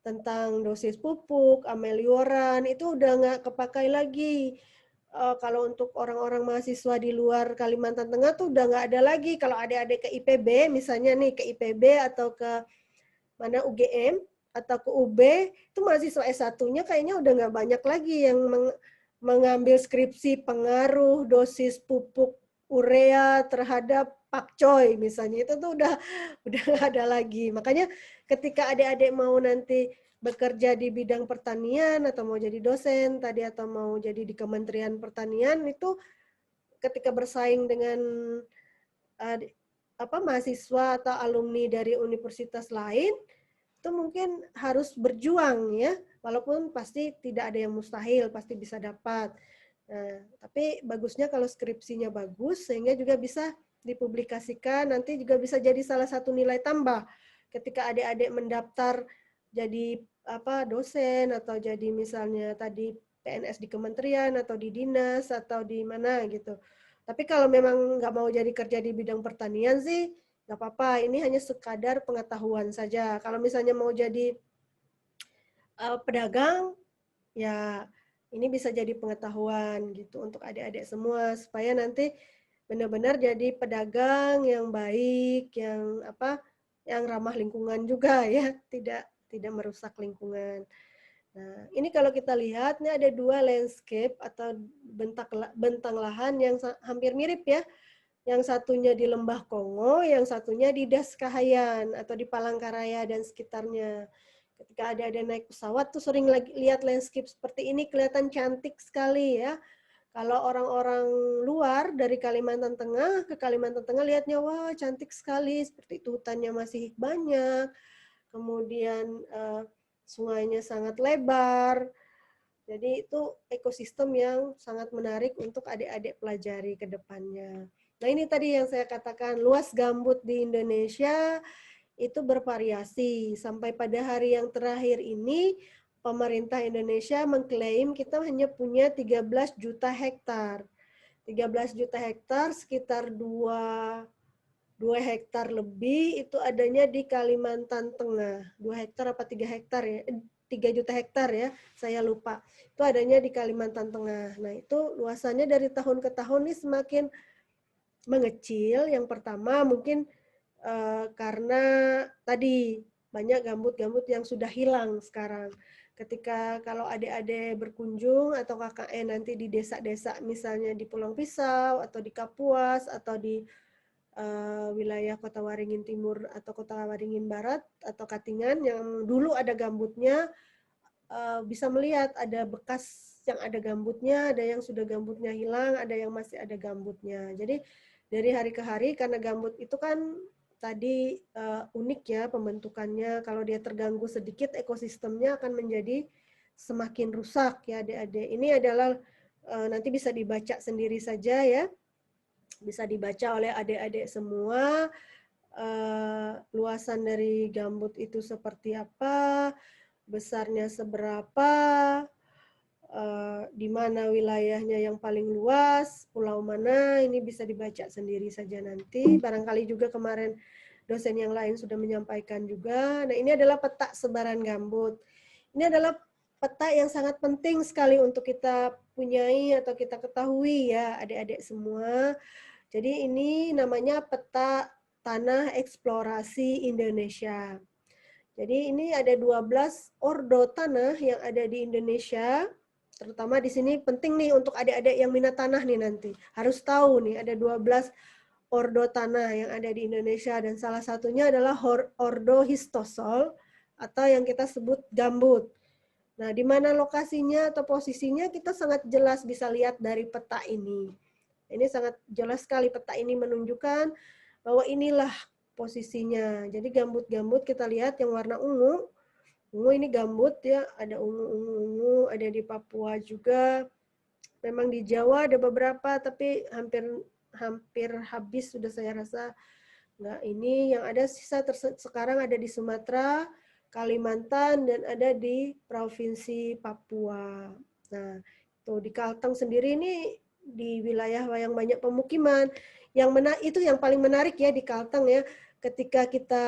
tentang dosis pupuk, amelioran, itu udah nggak kepakai lagi. Kalau untuk orang-orang mahasiswa di luar Kalimantan Tengah tuh udah nggak ada lagi. Kalau adik-adik ke IPB, misalnya nih ke IPB atau ke mana UGM atau ke UB, itu mahasiswa S1-nya kayaknya udah nggak banyak lagi yang mengambil skripsi pengaruh dosis pupuk urea terhadap pakcoy misalnya, itu tuh udah nggak ada lagi. Makanya ketika adik-adik mau nanti bekerja di bidang pertanian atau mau jadi dosen tadi atau mau jadi di Kementerian Pertanian, itu ketika bersaing dengan mahasiswa atau alumni dari universitas lain, itu mungkin harus berjuang ya, walaupun pasti tidak ada yang mustahil, pasti bisa dapat. Nah, tapi bagusnya kalau skripsinya bagus, sehingga juga bisa dipublikasikan, nanti juga bisa jadi salah satu nilai tambah ketika adik-adik mendaftar jadi dosen atau jadi misalnya tadi PNS di kementerian atau di dinas atau di mana gitu. Tapi kalau memang nggak mau jadi kerja di bidang pertanian sih, nggak apa-apa. Ini hanya sekadar pengetahuan saja. Kalau misalnya mau jadi pedagang, ya ini bisa jadi pengetahuan gitu untuk adik-adik semua supaya nanti benar-benar jadi pedagang yang baik, yang ramah lingkungan juga ya, tidak merusak lingkungan. Nah, ini kalau kita lihat, ini ada dua landscape atau bentang lahan yang hampir mirip ya. Yang satunya di Lembah Kongo, yang satunya di Das Kahayan atau di Palangkaraya dan sekitarnya. Ketika ada naik pesawat tuh sering lihat landscape seperti ini, kelihatan cantik sekali ya. Kalau orang-orang luar dari Kalimantan Tengah ke Kalimantan Tengah lihatnya wah cantik sekali, seperti itu hutannya masih banyak, kemudian sungainya sangat lebar. Jadi itu ekosistem yang sangat menarik untuk adik-adik pelajari ke depannya. Nah ini tadi yang saya katakan, luas gambut di Indonesia itu bervariasi. Sampai pada hari yang terakhir ini, pemerintah Indonesia mengklaim kita hanya punya 13 juta hektar. 13 juta hektar, sekitar 2 hektar lebih itu adanya di Kalimantan Tengah. 2 hektar apa 3 hektar ya? 3 juta hektar ya, saya lupa. Itu adanya di Kalimantan Tengah. Nah itu luasannya dari tahun ke tahun ini semakin mengecil. Yang pertama mungkin karena tadi banyak gambut-gambut yang sudah hilang sekarang. Ketika kalau adik-adik berkunjung atau KKN nanti di desa-desa misalnya di Pulau Pisau atau di Kapuas atau di wilayah Kota Waringin Timur atau Kota Waringin Barat atau Katingan yang dulu ada gambutnya, bisa melihat ada bekas yang ada gambutnya, ada yang sudah gambutnya hilang, ada yang masih ada gambutnya. Jadi dari hari ke hari, karena gambut itu kan tadi unik ya pembentukannya. Kalau dia terganggu sedikit, ekosistemnya akan menjadi semakin rusak ya adik-adik. Ini adalah nanti bisa dibaca sendiri saja ya. Bisa dibaca oleh adik-adik semua. Luasan dari gambut itu seperti apa, besarnya seberapa, di mana wilayahnya yang paling luas, pulau mana, ini bisa dibaca sendiri saja nanti. Barangkali juga kemarin dosen yang lain sudah menyampaikan juga. Nah, ini adalah peta sebaran gambut. Ini adalah peta yang sangat penting sekali untuk kita punyai atau kita ketahui ya, adik-adik semua. Jadi ini namanya peta tanah eksplorasi Indonesia. Jadi ini ada 12 ordo tanah yang ada di Indonesia. Terutama di sini penting nih untuk adik-adik yang minat tanah nih nanti. Harus tahu nih ada 12 ordo tanah yang ada di Indonesia dan salah satunya adalah ordo histosol atau yang kita sebut gambut. Nah, di mana lokasinya atau posisinya kita sangat jelas bisa lihat dari peta ini. Ini sangat jelas sekali peta ini menunjukkan bahwa inilah posisinya. Jadi gambut-gambut kita lihat yang warna ungu. Ungu ini gambut ya, ada ungu-ungu, ada di Papua juga. Memang di Jawa ada beberapa, tapi hampir habis sudah saya rasa. Nah, ini yang ada sisa sekarang ada di Sumatera, Kalimantan, dan ada di Provinsi Papua. Nah, tuh di Kalteng sendiri ini di wilayah yang banyak pemukiman. Itu yang paling menarik ya di Kalteng ya. Ketika kita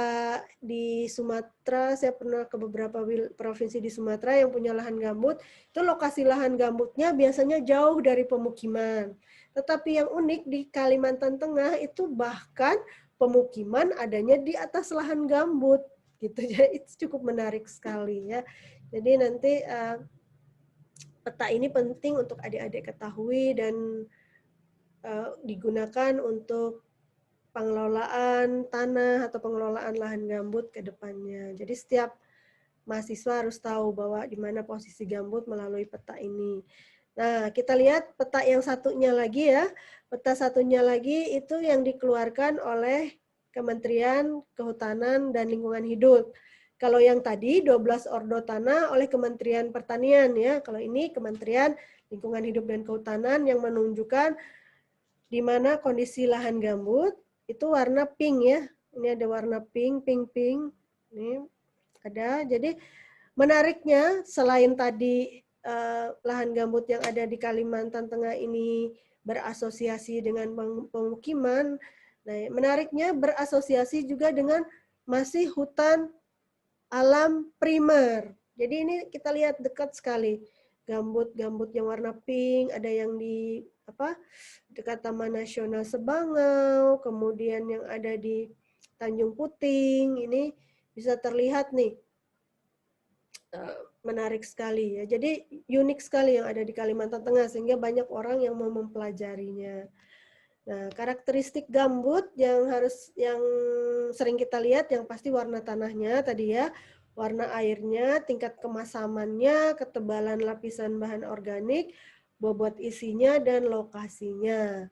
di Sumatera, saya pernah ke beberapa provinsi di Sumatera yang punya lahan gambut, itu lokasi lahan gambutnya biasanya jauh dari pemukiman. Tetapi yang unik di Kalimantan Tengah itu bahkan pemukiman adanya di atas lahan gambut gitu. Jadi itu cukup menarik sekali ya. Jadi nanti peta ini penting untuk adik-adik ketahui dan digunakan untuk pengelolaan tanah atau pengelolaan lahan gambut ke depannya. Jadi setiap mahasiswa harus tahu bahwa di mana posisi gambut melalui peta ini. Nah, kita lihat peta yang satunya lagi ya. Peta satunya lagi itu yang dikeluarkan oleh Kementerian Kehutanan dan Lingkungan Hidup. Kalau yang tadi 12 ordo tanah oleh Kementerian Pertanian ya. Kalau ini Kementerian Lingkungan Hidup dan Kehutanan yang menunjukkan di mana kondisi lahan gambut itu warna pink ya. Ini ada warna pink. Ini ada. Jadi menariknya selain tadi lahan gambut yang ada di Kalimantan Tengah ini berasosiasi dengan pemukiman, nah menariknya berasosiasi juga dengan masih hutan alam primer. Jadi ini kita lihat dekat sekali. Gambut-gambut yang warna pink, ada yang di dekat Taman Nasional Sebangau, kemudian yang ada di Tanjung Puting, ini bisa terlihat nih. Menarik sekali ya. Jadi unik sekali yang ada di Kalimantan Tengah sehingga banyak orang yang mau mempelajarinya. Nah, karakteristik gambut yang sering kita lihat yang pasti warna tanahnya tadi ya, warna airnya, tingkat kemasamannya, ketebalan lapisan bahan organik, bobot isinya dan lokasinya.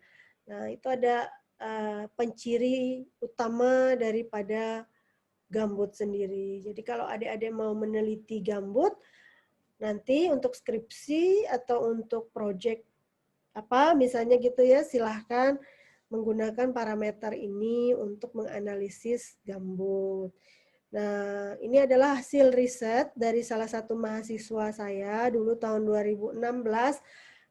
Nah, itu ada penciri utama daripada gambut sendiri. Jadi kalau adik-adik mau meneliti gambut, nanti untuk skripsi atau untuk proyek misalnya gitu ya, silahkan menggunakan parameter ini untuk menganalisis gambut. Nah, ini adalah hasil riset dari salah satu mahasiswa saya dulu tahun 2016,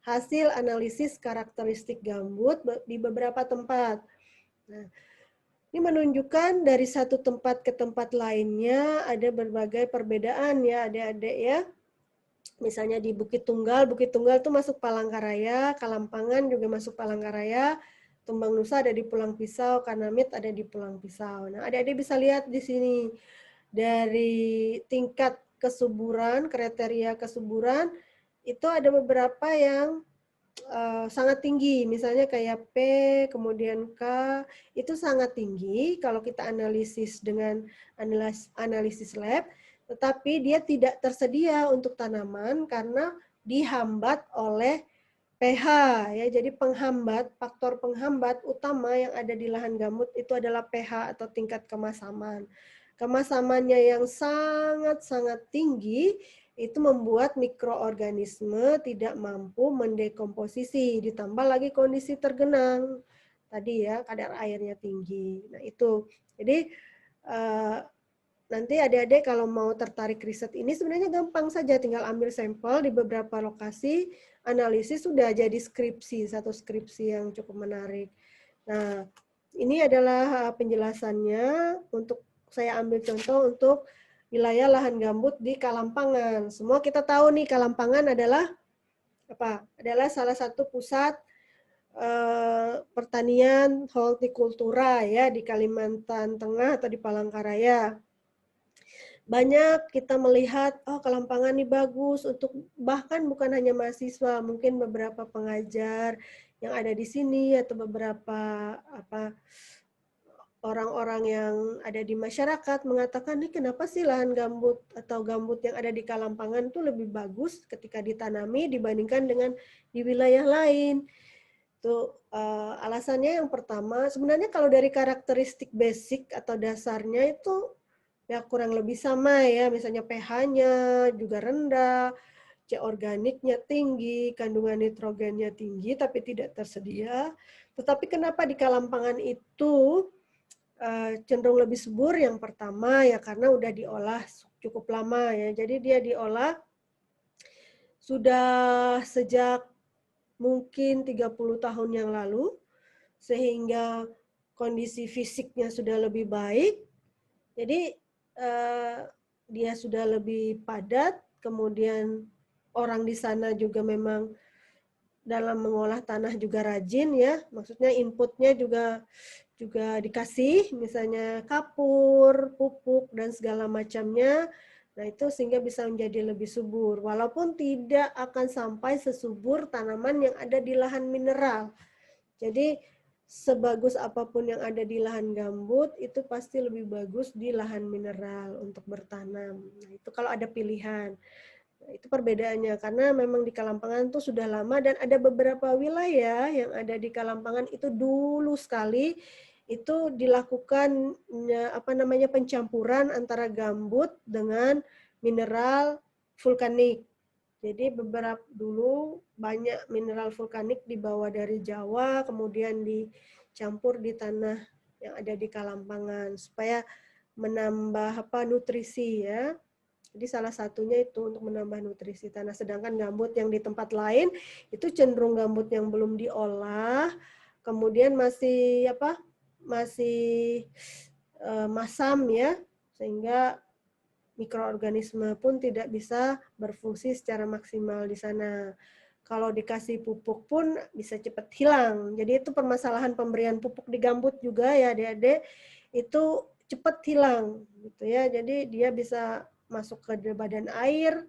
hasil analisis karakteristik gambut di beberapa tempat. Nah, ini menunjukkan dari satu tempat ke tempat lainnya ada berbagai perbedaan ya adik-adik ya. Misalnya di Bukit Tunggal itu masuk Palangkaraya, Kalampangan juga masuk Palangkaraya, Tumbang Nusa ada di Pulang Pisau, Kanamit ada di Pulang Pisau. Nah, adik-adik bisa lihat di sini dari tingkat kesuburan, kriteria kesuburan, itu ada beberapa yang sangat tinggi, misalnya kayak P, kemudian K, itu sangat tinggi kalau kita analisis dengan analisis lab, tetapi dia tidak tersedia untuk tanaman karena dihambat oleh pH ya. Jadi faktor penghambat utama yang ada di lahan gambut itu adalah pH atau tingkat kemasaman. Kemasamannya yang sangat-sangat tinggi itu membuat mikroorganisme tidak mampu mendekomposisi, ditambah lagi kondisi tergenang tadi ya, kadar airnya tinggi. Nah itu, jadi nanti adik-adik kalau mau tertarik riset ini sebenarnya gampang saja, tinggal ambil sampel di beberapa lokasi, analisis sudah jadi skripsi, satu skripsi yang cukup menarik. Nah, ini adalah penjelasannya. Untuk saya ambil contoh untuk wilayah lahan gambut di Kalampangan. Semua kita tahu nih Kalampangan adalah apa? Adalah salah satu pusat pertanian hortikultura ya di Kalimantan Tengah atau di Palangkaraya. Banyak kita melihat, oh Kalampangan ini bagus untuk bahkan bukan hanya mahasiswa, mungkin beberapa pengajar yang ada di sini atau beberapa orang-orang yang ada di masyarakat mengatakan, nih kenapa sih lahan gambut atau gambut yang ada di Kalampangan itu lebih bagus ketika ditanami dibandingkan dengan di wilayah lain. Tuh, alasannya yang pertama, sebenarnya kalau dari karakteristik basic atau dasarnya itu ya kurang lebih sama ya, misalnya pH-nya juga rendah, C organiknya tinggi, kandungan nitrogennya tinggi tapi tidak tersedia. Tetapi kenapa di Kalampangan itu cenderung lebih subur? Yang pertama ya karena udah diolah cukup lama ya. Jadi dia diolah sudah sejak mungkin 30 tahun yang lalu, sehingga kondisi fisiknya sudah lebih baik. Jadi dia sudah lebih padat, kemudian orang di sana juga memang dalam mengolah tanah juga rajin ya, maksudnya inputnya juga dikasih, misalnya kapur, pupuk, dan segala macamnya. Nah itu sehingga bisa menjadi lebih subur, walaupun tidak akan sampai sesubur tanaman yang ada di lahan mineral. Jadi sebagus apapun yang ada di lahan gambut, itu pasti lebih bagus di lahan mineral untuk bertanam. Nah, itu kalau ada pilihan. Nah, itu perbedaannya, karena memang di Kalampangan itu sudah lama dan ada beberapa wilayah yang ada di Kalampangan itu dulu sekali itu dilakukan pencampuran antara gambut dengan mineral vulkanik. Jadi beberapa dulu banyak mineral vulkanik dibawa dari Jawa, kemudian dicampur di tanah yang ada di Kalampangan supaya menambah nutrisi ya. Jadi salah satunya itu untuk menambah nutrisi tanah. Sedangkan gambut yang di tempat lain itu cenderung gambut yang belum diolah, kemudian masih masih masam ya, sehingga mikroorganisme pun tidak bisa berfungsi secara maksimal di sana. Kalau dikasih pupuk pun bisa cepat hilang. Jadi itu permasalahan pemberian pupuk di gambut juga ya adik-adik, itu cepat hilang gitu ya. Jadi dia bisa masuk ke badan air,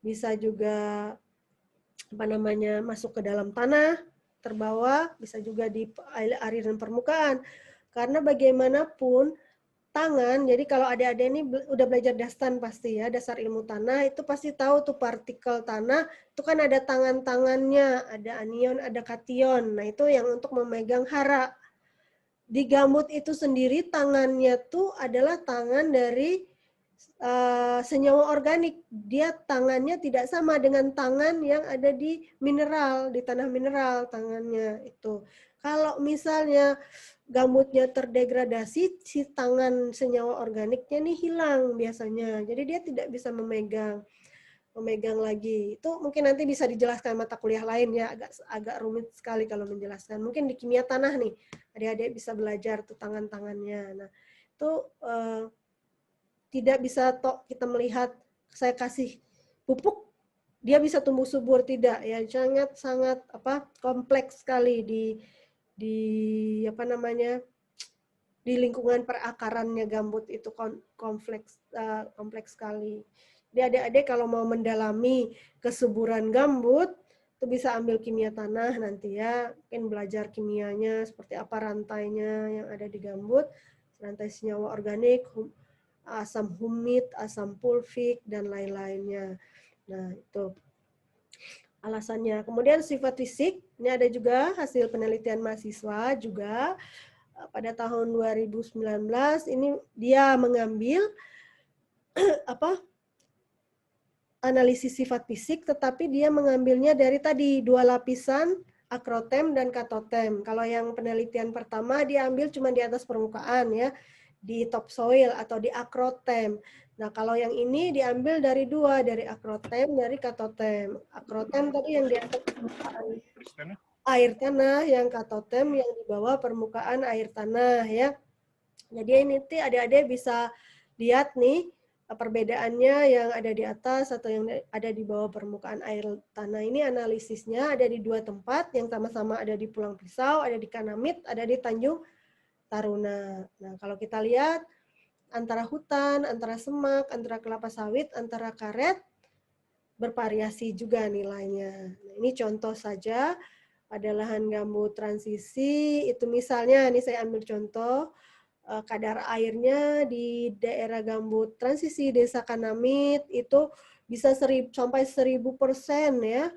bisa juga masuk ke dalam tanah, terbawa, bisa juga di aliran permukaan. Karena bagaimanapun tangan, jadi kalau adik-adik ini udah belajar dastan pasti ya, dasar ilmu tanah, itu pasti tahu tuh partikel tanah, itu kan ada tangan-tangannya, ada anion, ada kation. Nah itu yang untuk memegang hara. Di gambut itu sendiri tangannya tuh adalah tangan dari senyawa organik. Dia tangannya tidak sama dengan tangan yang ada di mineral, di tanah mineral tangannya itu. Kalau misalnya gambutnya terdegradasi, si tangan senyawa organiknya nih hilang biasanya. Jadi dia tidak bisa memegang lagi. Itu mungkin nanti bisa dijelaskan mata kuliah lain ya, agak rumit sekali kalau menjelaskan. Mungkin di kimia tanah nih, adik-adik bisa belajar tuh tangan-tangannya. Nah, itu tidak bisa kita melihat saya kasih pupuk dia bisa tumbuh subur, tidak ya, sangat kompleks sekali di di lingkungan perakarannya gambut itu kompleks sekali. Jadi adik-adik kalau mau mendalami kesuburan gambut itu bisa ambil kimia tanah nanti ya, mungkin belajar kimianya seperti apa rantainya yang ada di gambut, rantai senyawa organik, asam humid, asam fulvik, dan lain-lainnya. Nah, itu alasannya. Kemudian sifat fisik, ini ada juga hasil penelitian mahasiswa juga pada tahun 2019, ini dia mengambil apa analisis sifat fisik, tetapi dia mengambilnya dari tadi 2 lapisan akrotem dan katotem. Kalau yang penelitian pertama dia ambil cuma di atas permukaan ya, di topsoil atau di akrotem. Nah, kalau yang ini diambil dari 2, dari akrotem, dari katotem. Akrotem tadi yang di atas permukaan air tanah, yang katotem yang di bawah permukaan air tanah ya. Jadi ini adik-adik bisa lihat nih perbedaannya yang ada di atas atau yang ada di bawah permukaan air tanah. Ini analisisnya ada di 2 tempat yang sama-sama ada di Pulang Pisau, ada di Kanamit, ada di Tanjung Taruna. Nah, kalau kita lihat antara hutan, antara semak, antara kelapa sawit, antara karet, bervariasi juga nilainya. Nah, ini contoh saja pada lahan gambut transisi, itu misalnya, ini saya ambil contoh, kadar airnya di daerah gambut transisi Desa Kanamit itu bisa sampai 1000% ya,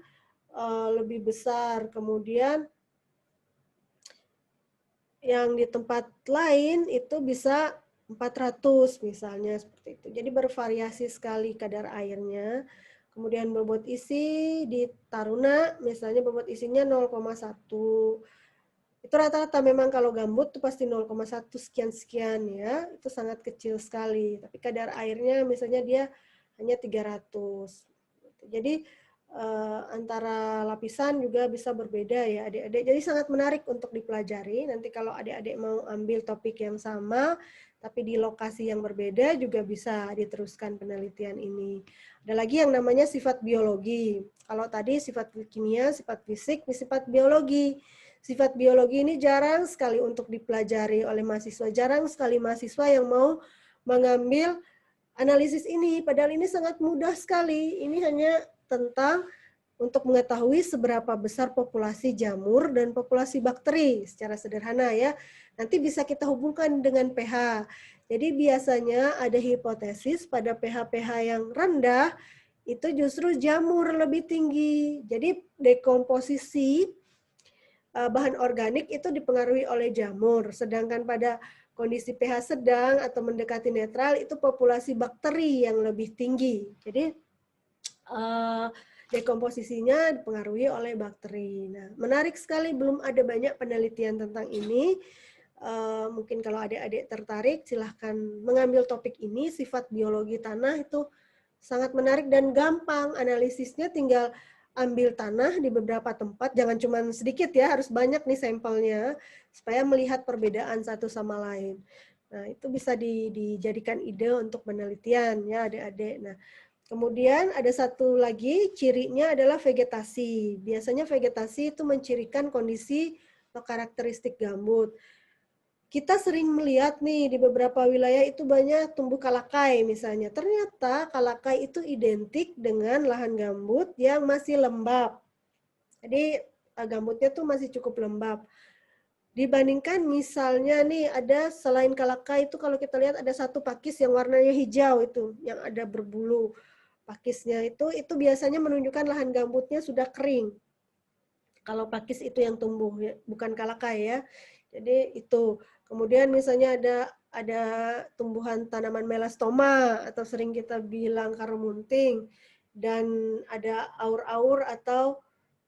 lebih besar. Kemudian yang di tempat lain itu bisa 400 misalnya seperti itu. Jadi bervariasi sekali kadar airnya. Kemudian bobot isi di Taruna misalnya bobot isinya 0,1. Itu rata-rata memang kalau gambut itu pasti 0,1 sekian-sekian ya. Itu sangat kecil sekali. Tapi kadar airnya misalnya dia hanya 300. Jadi antara lapisan juga bisa berbeda ya adik-adik. Jadi sangat menarik untuk dipelajari. Nanti kalau adik-adik mau ambil topik yang sama, tapi di lokasi yang berbeda juga bisa diteruskan penelitian ini. Ada lagi yang namanya sifat biologi. Kalau tadi sifat kimia, sifat fisik, sifat biologi. Sifat biologi ini jarang sekali untuk dipelajari oleh mahasiswa. Jarang sekali mahasiswa yang mau mengambil analisis ini. Padahal ini sangat mudah sekali. Ini hanya tentang untuk mengetahui seberapa besar populasi jamur dan populasi bakteri secara sederhana ya. Nanti bisa kita hubungkan dengan pH. Jadi biasanya ada hipotesis pada pH-pH yang rendah itu justru jamur lebih tinggi. Jadi dekomposisi bahan organik itu dipengaruhi oleh jamur, sedangkan pada kondisi pH sedang atau mendekati netral itu populasi bakteri yang lebih tinggi. Jadi dekomposisinya dipengaruhi oleh bakteri. Nah, menarik sekali, belum ada banyak penelitian tentang ini. Mungkin kalau adik-adik tertarik, silahkan mengambil topik ini, sifat biologi tanah itu sangat menarik dan gampang. Analisisnya tinggal ambil tanah di beberapa tempat, jangan cuma sedikit ya, harus banyak nih sampelnya, supaya melihat perbedaan satu sama lain. Nah, itu bisa dijadikan ide untuk penelitian ya adik-adik. Nah, kemudian ada satu lagi cirinya adalah vegetasi. Biasanya vegetasi itu mencirikan kondisi atau karakteristik gambut. Kita sering melihat nih di beberapa wilayah itu banyak tumbuh kalakai misalnya. Ternyata kalakai itu identik dengan lahan gambut yang masih lembab. Jadi gambutnya tuh masih cukup lembab. Dibandingkan misalnya nih ada selain kalakai itu kalau kita lihat ada satu pakis yang warnanya hijau itu, yang ada berbulu pakisnya itu biasanya menunjukkan lahan gambutnya sudah kering. Kalau pakis itu yang tumbuh, bukan kalakai ya. Jadi itu. Kemudian misalnya ada tumbuhan tanaman melastoma atau sering kita bilang karamunting dan ada aur-aur atau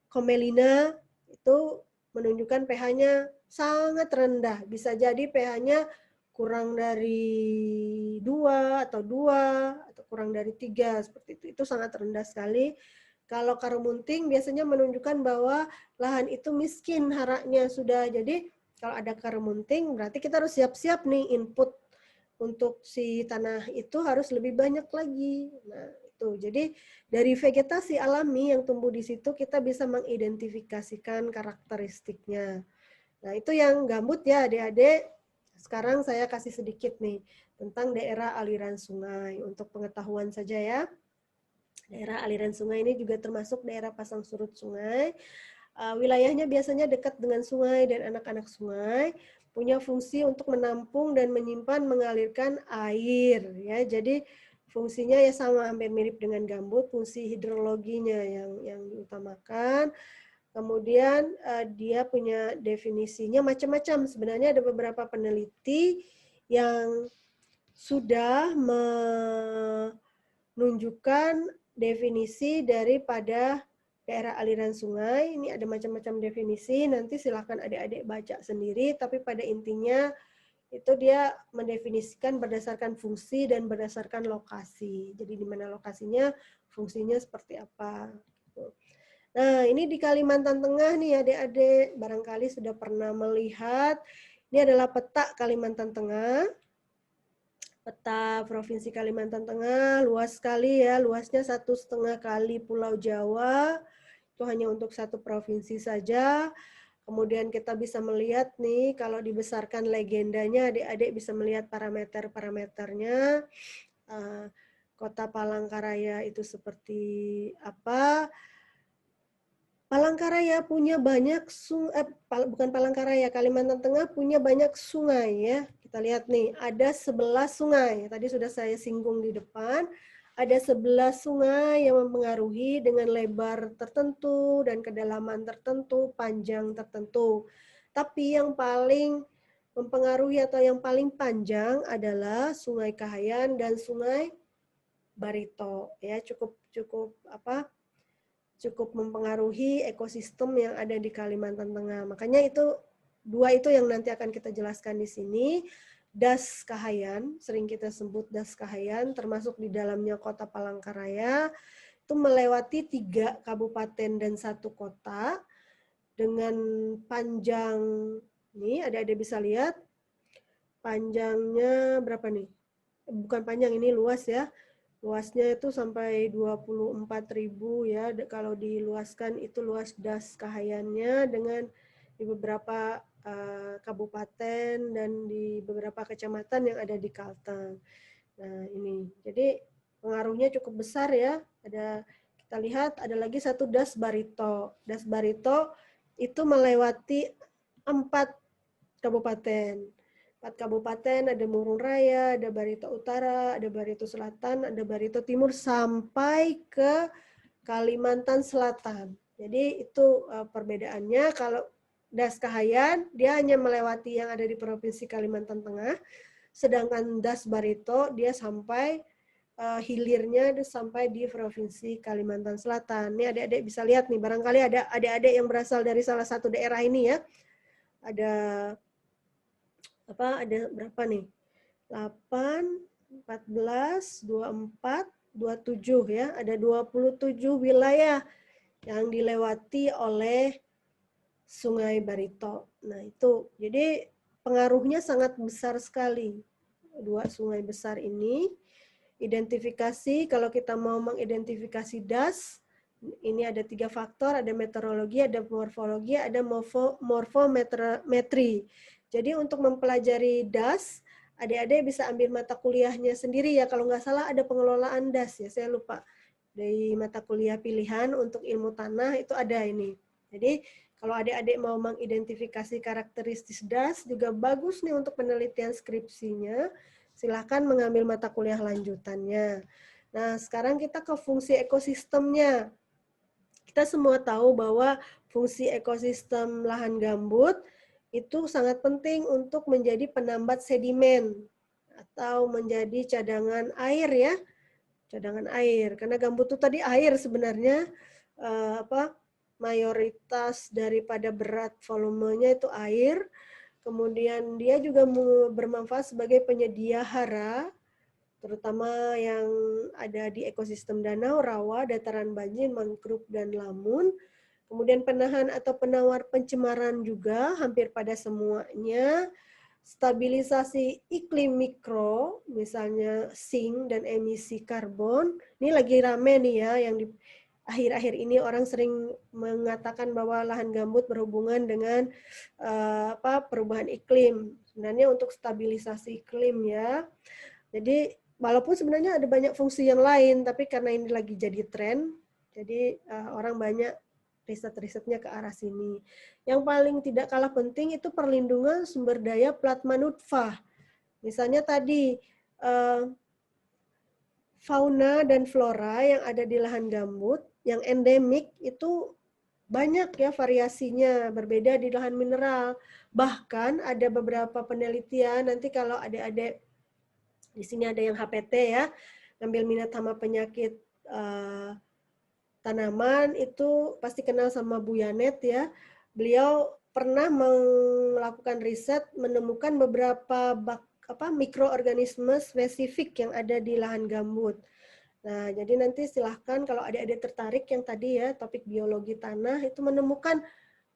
komelina itu menunjukkan pH-nya sangat rendah. Bisa jadi pH-nya kurang dari 2 atau 2 atau kurang dari 3 seperti itu. Itu sangat rendah sekali. Kalau karamunting biasanya menunjukkan bahwa lahan itu miskin haraknya sudah. Jadi kalau ada karamunting berarti kita harus siap-siap nih input untuk si tanah itu harus lebih banyak lagi. Nah, itu. Jadi dari vegetasi alami yang tumbuh di situ kita bisa mengidentifikasikan karakteristiknya. Nah, itu yang gambut ya adik-adik. Sekarang saya kasih sedikit nih tentang daerah aliran sungai untuk pengetahuan saja ya. Daerah aliran sungai ini juga termasuk daerah pasang surut sungai. Wilayahnya biasanya dekat dengan sungai dan anak-anak sungai. punya fungsi untuk menampung dan menyimpan mengalirkan air ya. Jadi fungsinya ya sama hampir mirip dengan gambut, fungsi hidrologinya yang diutamakan. Kemudian dia punya definisinya macam-macam. Sebenarnya ada beberapa peneliti yang sudah menunjukkan definisi daripada daerah aliran sungai. Ini ada macam-macam definisi, nanti silakan adik-adik baca sendiri, tapi pada intinya itu dia mendefinisikan berdasarkan fungsi dan berdasarkan lokasi. Jadi di mana lokasinya, fungsinya seperti apa. Nah, ini di Kalimantan Tengah nih adik-adik, barangkali sudah pernah melihat, ini adalah peta Kalimantan Tengah. Peta Provinsi Kalimantan Tengah, luas sekali ya, luasnya 1,5 kali Pulau Jawa, itu hanya untuk satu provinsi saja. Kemudian kita bisa melihat nih, kalau dibesarkan legendanya, adik-adik bisa melihat parameter-parameternya. Kota Palangkaraya itu seperti apa. Palangkaraya punya banyak bukan Palangkaraya, Kalimantan Tengah punya banyak sungai ya. Kita lihat nih, ada 11 sungai. Tadi sudah saya singgung di depan. Ada 11 sungai yang mempengaruhi dengan lebar tertentu dan kedalaman tertentu, panjang tertentu. Tapi yang paling mempengaruhi atau yang paling panjang adalah Sungai Kahayan dan Sungai Barito. Ya, cukup mempengaruhi ekosistem yang ada di Kalimantan Tengah. Makanya dua itu yang nanti akan kita jelaskan di sini. Das Kahayan, sering kita sebut Das Kahayan, termasuk di dalamnya kota Palangkaraya, itu melewati 3 kabupaten dan 1 kota dengan panjang, nih adik-adik bisa lihat, panjangnya berapa nih? Bukan panjang, ini luas ya. Luasnya itu sampai 24.000 ya. Kalau diluaskan itu luas Das Kahayannya dengan di beberapa kabupaten dan di beberapa kecamatan yang ada di Kalteng. Nah, ini. Jadi pengaruhnya cukup besar ya. Kita lihat ada lagi satu Das Barito. Das Barito itu melewati 4 kabupaten. 4 kabupaten, ada Murung Raya, ada Barito Utara, ada Barito Selatan, ada Barito Timur, sampai ke Kalimantan Selatan. Jadi itu perbedaannya. Kalau Das Kahayan, dia hanya melewati yang ada di Provinsi Kalimantan Tengah, sedangkan Das Barito, dia sampai hilirnya sampai di Provinsi Kalimantan Selatan. Ini adik-adik bisa lihat nih, barangkali ada adik-adik yang berasal dari salah satu daerah ini ya. Ada berapa nih? 8, 14, 24, 27 ya. Ada 27 wilayah yang dilewati oleh Sungai Barito. Nah, itu. Jadi pengaruhnya sangat besar sekali. 2 sungai besar ini. Identifikasi, kalau kita mau mengidentifikasi das, ini ada 3 faktor, ada meteorologi, ada morfologi, ada morfometri. Jadi untuk mempelajari das, adik-adik bisa ambil mata kuliahnya sendiri ya. Kalau nggak salah ada pengelolaan das ya, saya lupa. Dari mata kuliah pilihan untuk ilmu tanah itu ada ini. Jadi kalau adik-adik mau mengidentifikasi karakteristik das juga bagus nih untuk penelitian skripsinya. Silakan mengambil mata kuliah lanjutannya. Nah, sekarang kita ke fungsi ekosistemnya. Kita semua tahu bahwa fungsi ekosistem lahan gambut itu sangat penting untuk menjadi penambat sedimen atau menjadi cadangan air ya, cadangan air. Karena gambut itu tadi air sebenarnya, mayoritas daripada berat volumenya itu air. Kemudian dia juga bermanfaat sebagai penyedia hara, terutama yang ada di ekosistem danau, rawa, dataran banjir, mangrove, dan lamun. Kemudian penahan atau penawar pencemaran juga hampir pada semuanya. Stabilisasi iklim mikro, misalnya sink dan emisi karbon. Ini lagi rame nih ya, yang di akhir-akhir ini orang sering mengatakan bahwa lahan gambut berhubungan dengan perubahan iklim. Sebenarnya untuk stabilisasi iklim ya. Jadi walaupun sebenarnya ada banyak fungsi yang lain, tapi karena ini lagi jadi tren, jadi orang banyak riset-risetnya ke arah sini. Yang paling tidak kalah penting itu perlindungan sumber daya plasma nutfah. Misalnya tadi fauna dan flora yang ada di lahan gambut, yang endemik itu banyak ya variasinya, berbeda di lahan mineral. Bahkan ada beberapa penelitian, nanti kalau adik-adik di sini ada yang HPT ya, ngambil minat hama penyakit tanaman, itu pasti kenal sama Bu Yanet ya. Beliau pernah melakukan riset menemukan beberapa mikroorganisme spesifik yang ada di lahan gambut. Nah, jadi nanti silahkan kalau adik-adik tertarik yang tadi ya, topik biologi tanah, itu menemukan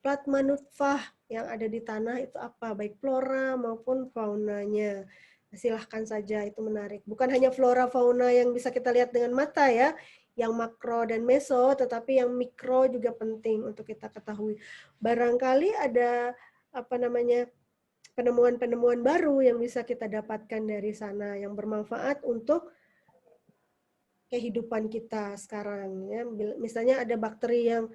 plasma nutfah yang ada di tanah itu apa, baik flora maupun faunanya. Nah, silahkan saja, itu menarik. Bukan hanya flora fauna yang bisa kita lihat dengan mata ya, yang makro dan meso, tetapi yang mikro juga penting untuk kita ketahui. Barangkali ada penemuan-penemuan baru yang bisa kita dapatkan dari sana yang bermanfaat untuk kehidupan kita sekarang ya. Misalnya ada bakteri yang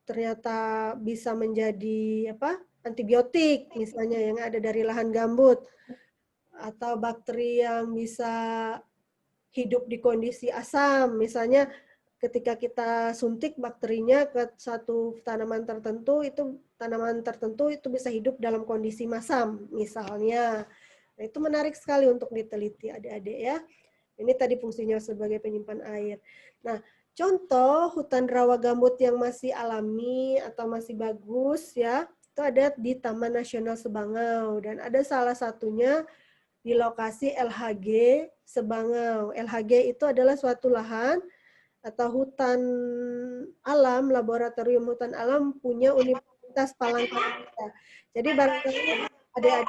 ternyata bisa menjadi antibiotik misalnya yang ada dari lahan gambut, atau bakteri yang bisa hidup di kondisi asam misalnya ketika kita suntik bakterinya ke satu tanaman tertentu itu bisa hidup dalam kondisi masam misalnya. Nah, itu menarik sekali untuk diteliti adik-adik ya. Ini tadi fungsinya sebagai penyimpan air. Nah, contoh hutan rawa gambut yang masih alami atau masih bagus ya, itu ada di Taman Nasional Sebangau dan ada salah satunya di lokasi LHG Sebangau. LHG itu adalah suatu lahan atau hutan alam, laboratorium hutan alam punya Universitas Palangkaraya. Jadi barangkali adik-adik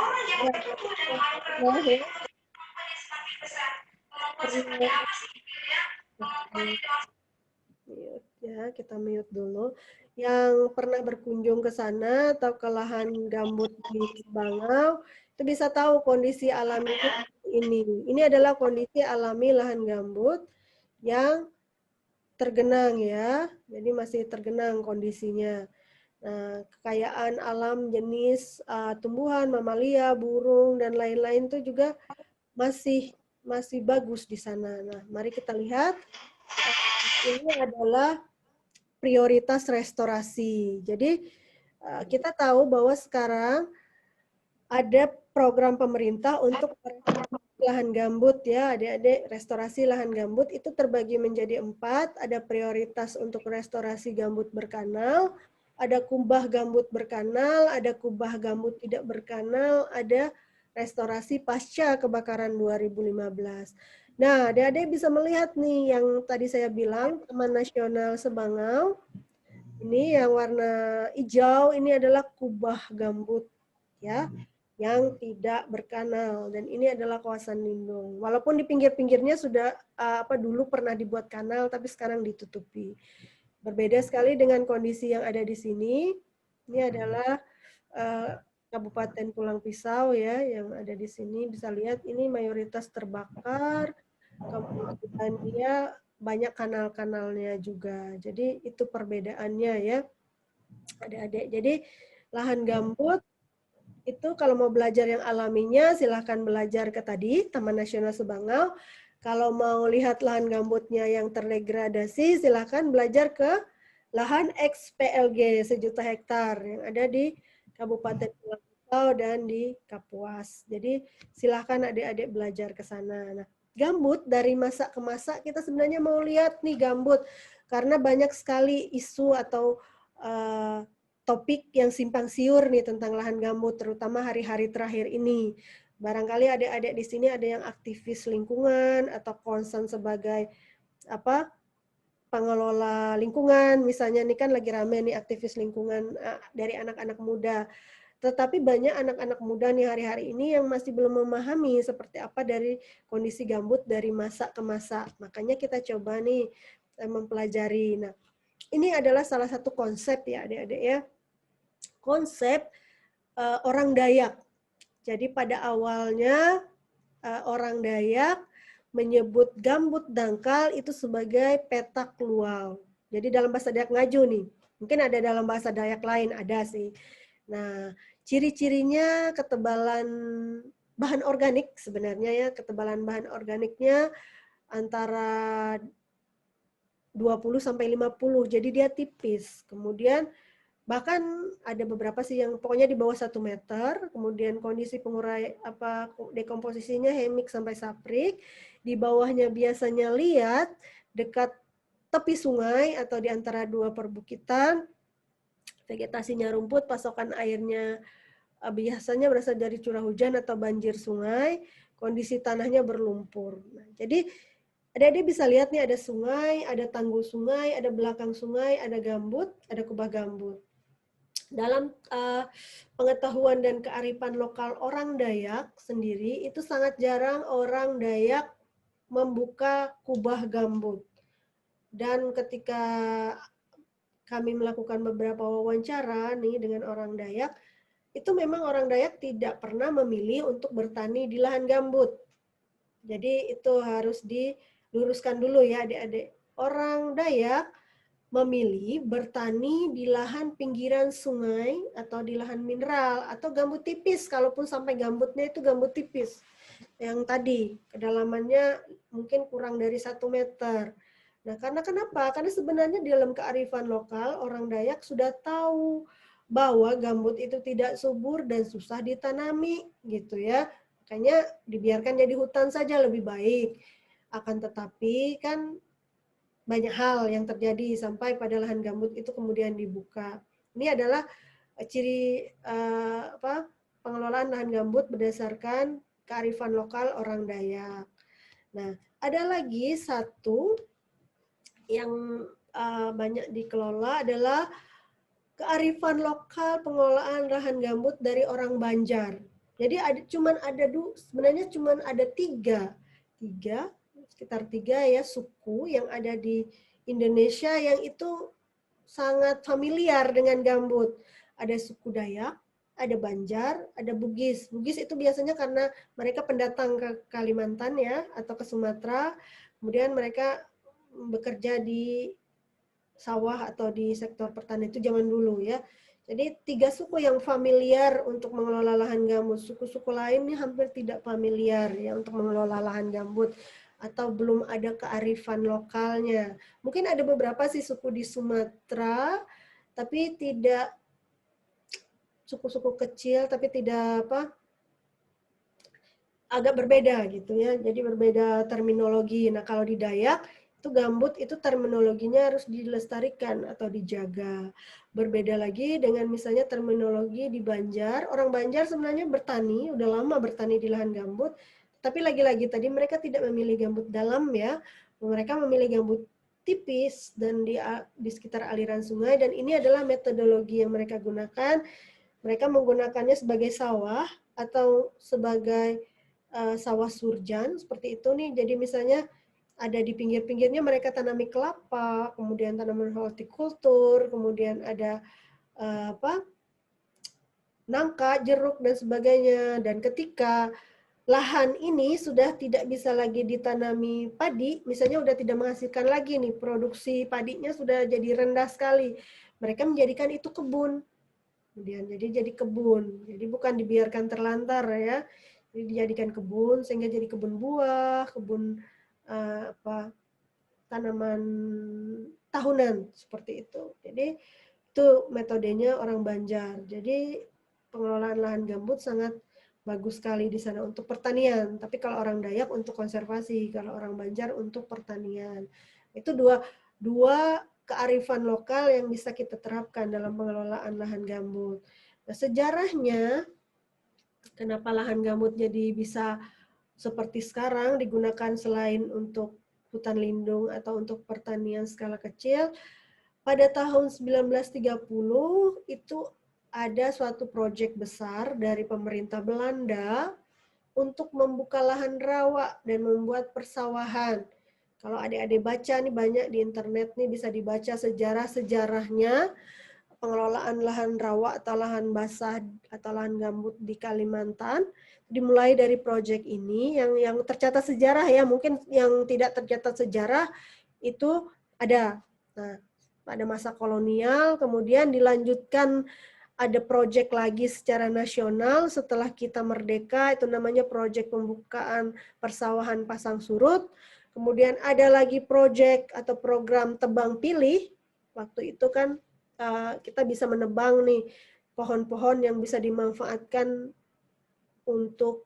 ya, kita mute dulu. Yang pernah berkunjung ke sana atau ke lahan gambut di Bangau, itu bisa tahu kondisi alami ini. Ini adalah kondisi alami lahan gambut yang tergenang ya, jadi masih tergenang kondisinya. Nah, kekayaan alam jenis tumbuhan, mamalia, burung, dan lain-lain itu juga masih bagus di sana. Nah, mari kita lihat. Ini adalah prioritas restorasi. Jadi kita tahu bahwa sekarang ada program pemerintah untuk lahan gambut ya, adik-adik. Restorasi lahan gambut itu terbagi menjadi 4. Ada prioritas untuk restorasi gambut berkanal, ada kubah gambut berkanal, ada kubah gambut tidak berkanal, ada restorasi pasca kebakaran 2015. Nah, adik-adik bisa melihat nih yang tadi saya bilang, Taman Nasional Sebangau. Ini yang warna hijau, ini adalah kubah gambut ya, yang tidak berkanal, dan ini adalah kawasan lindung. Walaupun di pinggir-pinggirnya sudah dulu pernah dibuat kanal, tapi sekarang ditutupi. Berbeda sekali dengan kondisi yang ada di sini. Ini adalah Kabupaten Pulang Pisau ya, yang ada di sini. Bisa lihat ini mayoritas terbakar. Kemudian dia banyak kanal-kanalnya juga. Jadi itu perbedaannya ya, adik-adik. Jadi lahan gambut itu kalau mau belajar yang alaminya silahkan belajar ke tadi Taman Nasional Sebangau. Kalau mau lihat lahan gambutnya yang terdegradasi silahkan belajar ke lahan XPLG 1.000.000 hektar yang ada di Kabupaten Pulang Pisau dan di Kapuas. Jadi silahkan adik-adik belajar ke sana. Nah, gambut dari masa ke masa kita sebenarnya mau lihat nih gambut karena banyak sekali isu atau topik yang simpang siur nih tentang lahan gambut, terutama hari-hari terakhir ini. Barangkali adik-adik di sini ada yang aktivis lingkungan atau concern sebagai pengelola lingkungan, misalnya ini kan lagi rame nih aktivis lingkungan dari anak-anak muda. Tetapi banyak anak-anak muda nih hari-hari ini yang masih belum memahami seperti apa dari kondisi gambut dari masa ke masa. Makanya kita coba nih mempelajari. Nah, ini adalah salah satu konsep ya adik-adik ya. Konsep orang Dayak. Jadi pada awalnya orang Dayak menyebut gambut dangkal itu sebagai petak luau. Jadi dalam bahasa Dayak Ngaju nih. Mungkin ada dalam bahasa Dayak lain, ada sih. Nah, ciri-cirinya ketebalan bahan organik sebenarnya ya, ketebalan bahan organiknya antara 20 sampai 50, jadi dia tipis. Kemudian bahkan ada beberapa sih yang pokoknya di bawah 1 meter, kemudian kondisi pengurai dekomposisinya hemik sampai saprik, di bawahnya biasanya liat, dekat tepi sungai atau di antara 2 perbukitan, vegetasinya rumput, pasokan airnya biasanya berasal dari curah hujan atau banjir sungai, kondisi tanahnya berlumpur. Nah, jadi adik-adik bisa lihat nih ada sungai, ada tanggul sungai, ada belakang sungai, ada gambut, ada kubah gambut. Dalam pengetahuan dan kearifan lokal orang Dayak sendiri, itu sangat jarang orang Dayak membuka kubah gambut. Dan ketika kami melakukan beberapa wawancara nih dengan orang Dayak, itu memang orang Dayak tidak pernah memilih untuk bertani di lahan gambut. Jadi itu harus diluruskan dulu ya adik-adik. Orang Dayak memilih bertani di lahan pinggiran sungai atau di lahan mineral atau gambut tipis, kalaupun sampai gambutnya itu gambut tipis. Yang tadi kedalamannya mungkin kurang dari 1 meter. Nah, karena kenapa? Karena sebenarnya di dalam kearifan lokal orang Dayak sudah tahu bahwa gambut itu tidak subur dan susah ditanami gitu ya. Makanya dibiarkan jadi hutan saja lebih baik. Akan tetapi kan banyak hal yang terjadi sampai pada lahan gambut itu kemudian dibuka. Ini adalah ciri pengelolaan lahan gambut berdasarkan kearifan lokal orang Dayak. Nah, ada lagi satu yang banyak dikelola adalah kearifan lokal pengelolaan lahan gambut dari orang Banjar. Jadi sebenarnya cuman ada sekitar tiga ya suku yang ada di Indonesia yang itu sangat familiar dengan gambut. Ada suku Dayak, ada Banjar, ada Bugis. Bugis itu biasanya karena mereka pendatang ke Kalimantan ya atau ke Sumatera, kemudian mereka bekerja di sawah atau di sektor pertanian itu zaman dulu ya. Jadi 3 suku yang familiar untuk mengelola lahan gambut. Suku-suku lainnya hampir tidak familiar ya untuk mengelola lahan gambut atau belum ada kearifan lokalnya. Mungkin ada beberapa sih suku di Sumatera, tapi tidak suku-suku kecil, tapi tidak agak berbeda gitu ya. Jadi berbeda terminologi. Nah kalau di Dayak itu gambut itu terminologinya harus dilestarikan atau dijaga. Berbeda lagi dengan misalnya terminologi di Banjar. Orang Banjar sebenarnya bertani, udah lama bertani di lahan gambut, tapi lagi-lagi tadi mereka tidak memilih gambut dalam ya. Mereka memilih gambut tipis dan di sekitar aliran sungai, dan ini adalah metodologi yang mereka gunakan. Mereka menggunakannya sebagai sawah atau sebagai sawah surjan seperti itu nih. Jadi misalnya ada di pinggir-pinggirnya mereka tanami kelapa, kemudian tanaman hortikultur, kemudian ada nangka, jeruk dan sebagainya. Dan ketika lahan ini sudah tidak bisa lagi ditanami padi, misalnya sudah tidak menghasilkan lagi nih, produksi padinya sudah jadi rendah sekali, mereka menjadikan itu kebun. Kemudian jadi kebun. Jadi bukan dibiarkan terlantar ya. Jadi dijadikan kebun sehingga jadi kebun buah, kebun tanaman tahunan seperti itu. Jadi itu metodenya orang Banjar. Jadi pengelolaan lahan gambut sangat bagus sekali di sana untuk pertanian. Tapi kalau orang Dayak untuk konservasi, kalau orang Banjar untuk pertanian. Itu dua kearifan lokal yang bisa kita terapkan dalam pengelolaan lahan gambut. Nah, sejarahnya kenapa lahan gambut jadi bisa seperti sekarang digunakan selain untuk hutan lindung atau untuk pertanian skala kecil. Pada tahun 1930 itu ada suatu proyek besar dari pemerintah Belanda untuk membuka lahan rawa dan membuat persawahan. Kalau adik-adik baca nih banyak di internet nih bisa dibaca sejarah-sejarahnya pengelolaan lahan rawa atau lahan basah atau lahan gambut di Kalimantan. Dimulai dari proyek ini yang tercatat sejarah ya, mungkin yang tidak tercatat sejarah itu ada. Nah, pada masa kolonial, kemudian dilanjutkan ada proyek lagi secara nasional setelah kita merdeka, itu namanya proyek pembukaan persawahan pasang surut. Kemudian ada lagi proyek atau program tebang pilih. Waktu itu kan kita bisa menebang nih pohon-pohon yang bisa dimanfaatkan untuk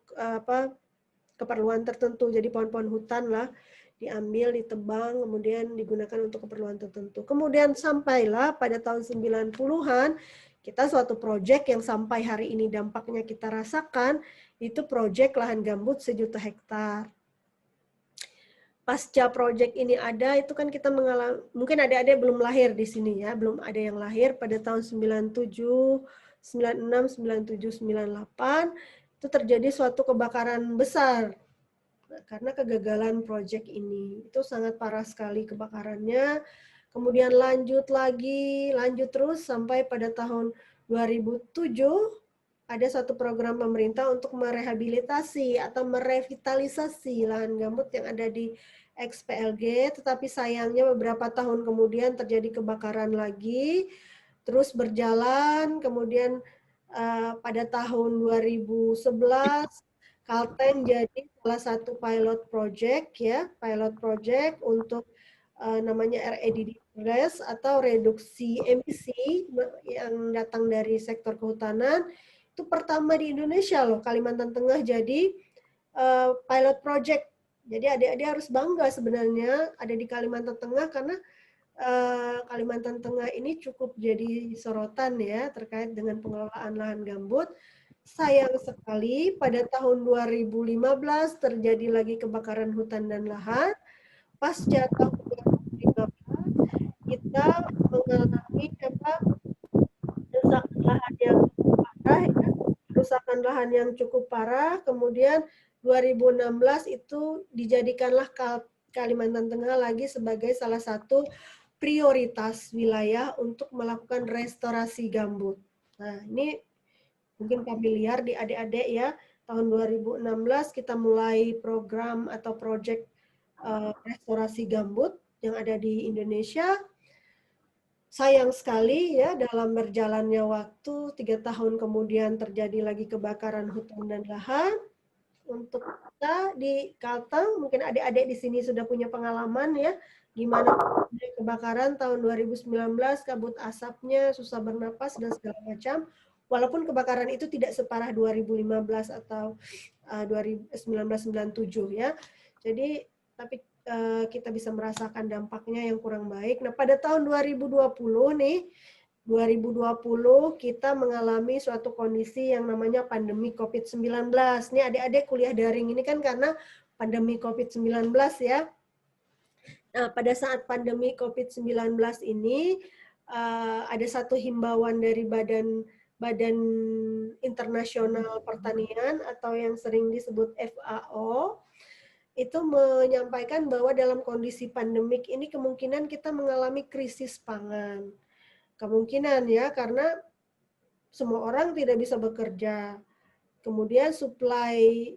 keperluan tertentu. Jadi pohon-pohon hutan lah diambil, ditebang, kemudian digunakan untuk keperluan tertentu. Kemudian sampailah pada tahun 90-an, kita suatu proyek yang sampai hari ini dampaknya kita rasakan, itu proyek lahan gambut 1 juta hektar. Pasca proyek ini ada, itu kan kita mengalami, mungkin adik-adik belum lahir di sini ya, belum ada yang lahir pada tahun 97, 96, 97, 98, itu terjadi suatu kebakaran besar karena kegagalan proyek ini. Itu sangat parah sekali kebakarannya. Kemudian lanjut terus sampai pada tahun 2007 ada satu program pemerintah untuk merehabilitasi atau merevitalisasi lahan gambut yang ada di XPLG, tetapi sayangnya beberapa tahun kemudian terjadi kebakaran lagi, terus berjalan, kemudian pada tahun 2011 Kalteng jadi salah satu pilot project untuk namanya REDD atau reduksi emisi yang datang dari sektor kehutanan. Itu pertama di Indonesia loh, Kalimantan Tengah jadi pilot project. Jadi adik-adik harus bangga sebenarnya ada di Kalimantan Tengah karena Kalimantan Tengah ini cukup jadi sorotan ya terkait dengan pengelolaan lahan gambut. Sayang sekali pada tahun 2015 terjadi lagi kebakaran hutan dan lahan. Pasca tahun 2015 kita mengalami kerusakan lahan yang parah ya. Kerusakan lahan yang cukup parah. Kemudian 2016 itu dijadikanlah Kalimantan Tengah lagi sebagai salah satu prioritas wilayah untuk melakukan restorasi gambut. Nah, ini mungkin familiar di adik-adik ya. Tahun 2016 kita mulai program atau proyek restorasi gambut yang ada di Indonesia. Sayang sekali ya dalam berjalannya waktu 3 tahun kemudian terjadi lagi kebakaran hutan dan lahan. Untuk kita di Kalteng, mungkin adik-adik di sini sudah punya pengalaman ya, gimana kebakaran tahun 2019, kabut asapnya, susah bernapas, dan segala macam. Walaupun kebakaran itu tidak separah 2015 atau 1997 ya. Jadi, tapi kita bisa merasakan dampaknya yang kurang baik. Nah, pada tahun 2020 nih, 2020 kita mengalami suatu kondisi yang namanya pandemi COVID-19. Ini adik-adik kuliah daring ini kan karena pandemi COVID-19 ya. Nah, pada saat pandemi COVID-19 ini ada satu himbauan dari Badan Internasional Pertanian atau yang sering disebut FAO, itu menyampaikan bahwa dalam kondisi pandemik ini kemungkinan kita mengalami krisis pangan. Kemungkinan ya, karena semua orang tidak bisa bekerja. Kemudian supply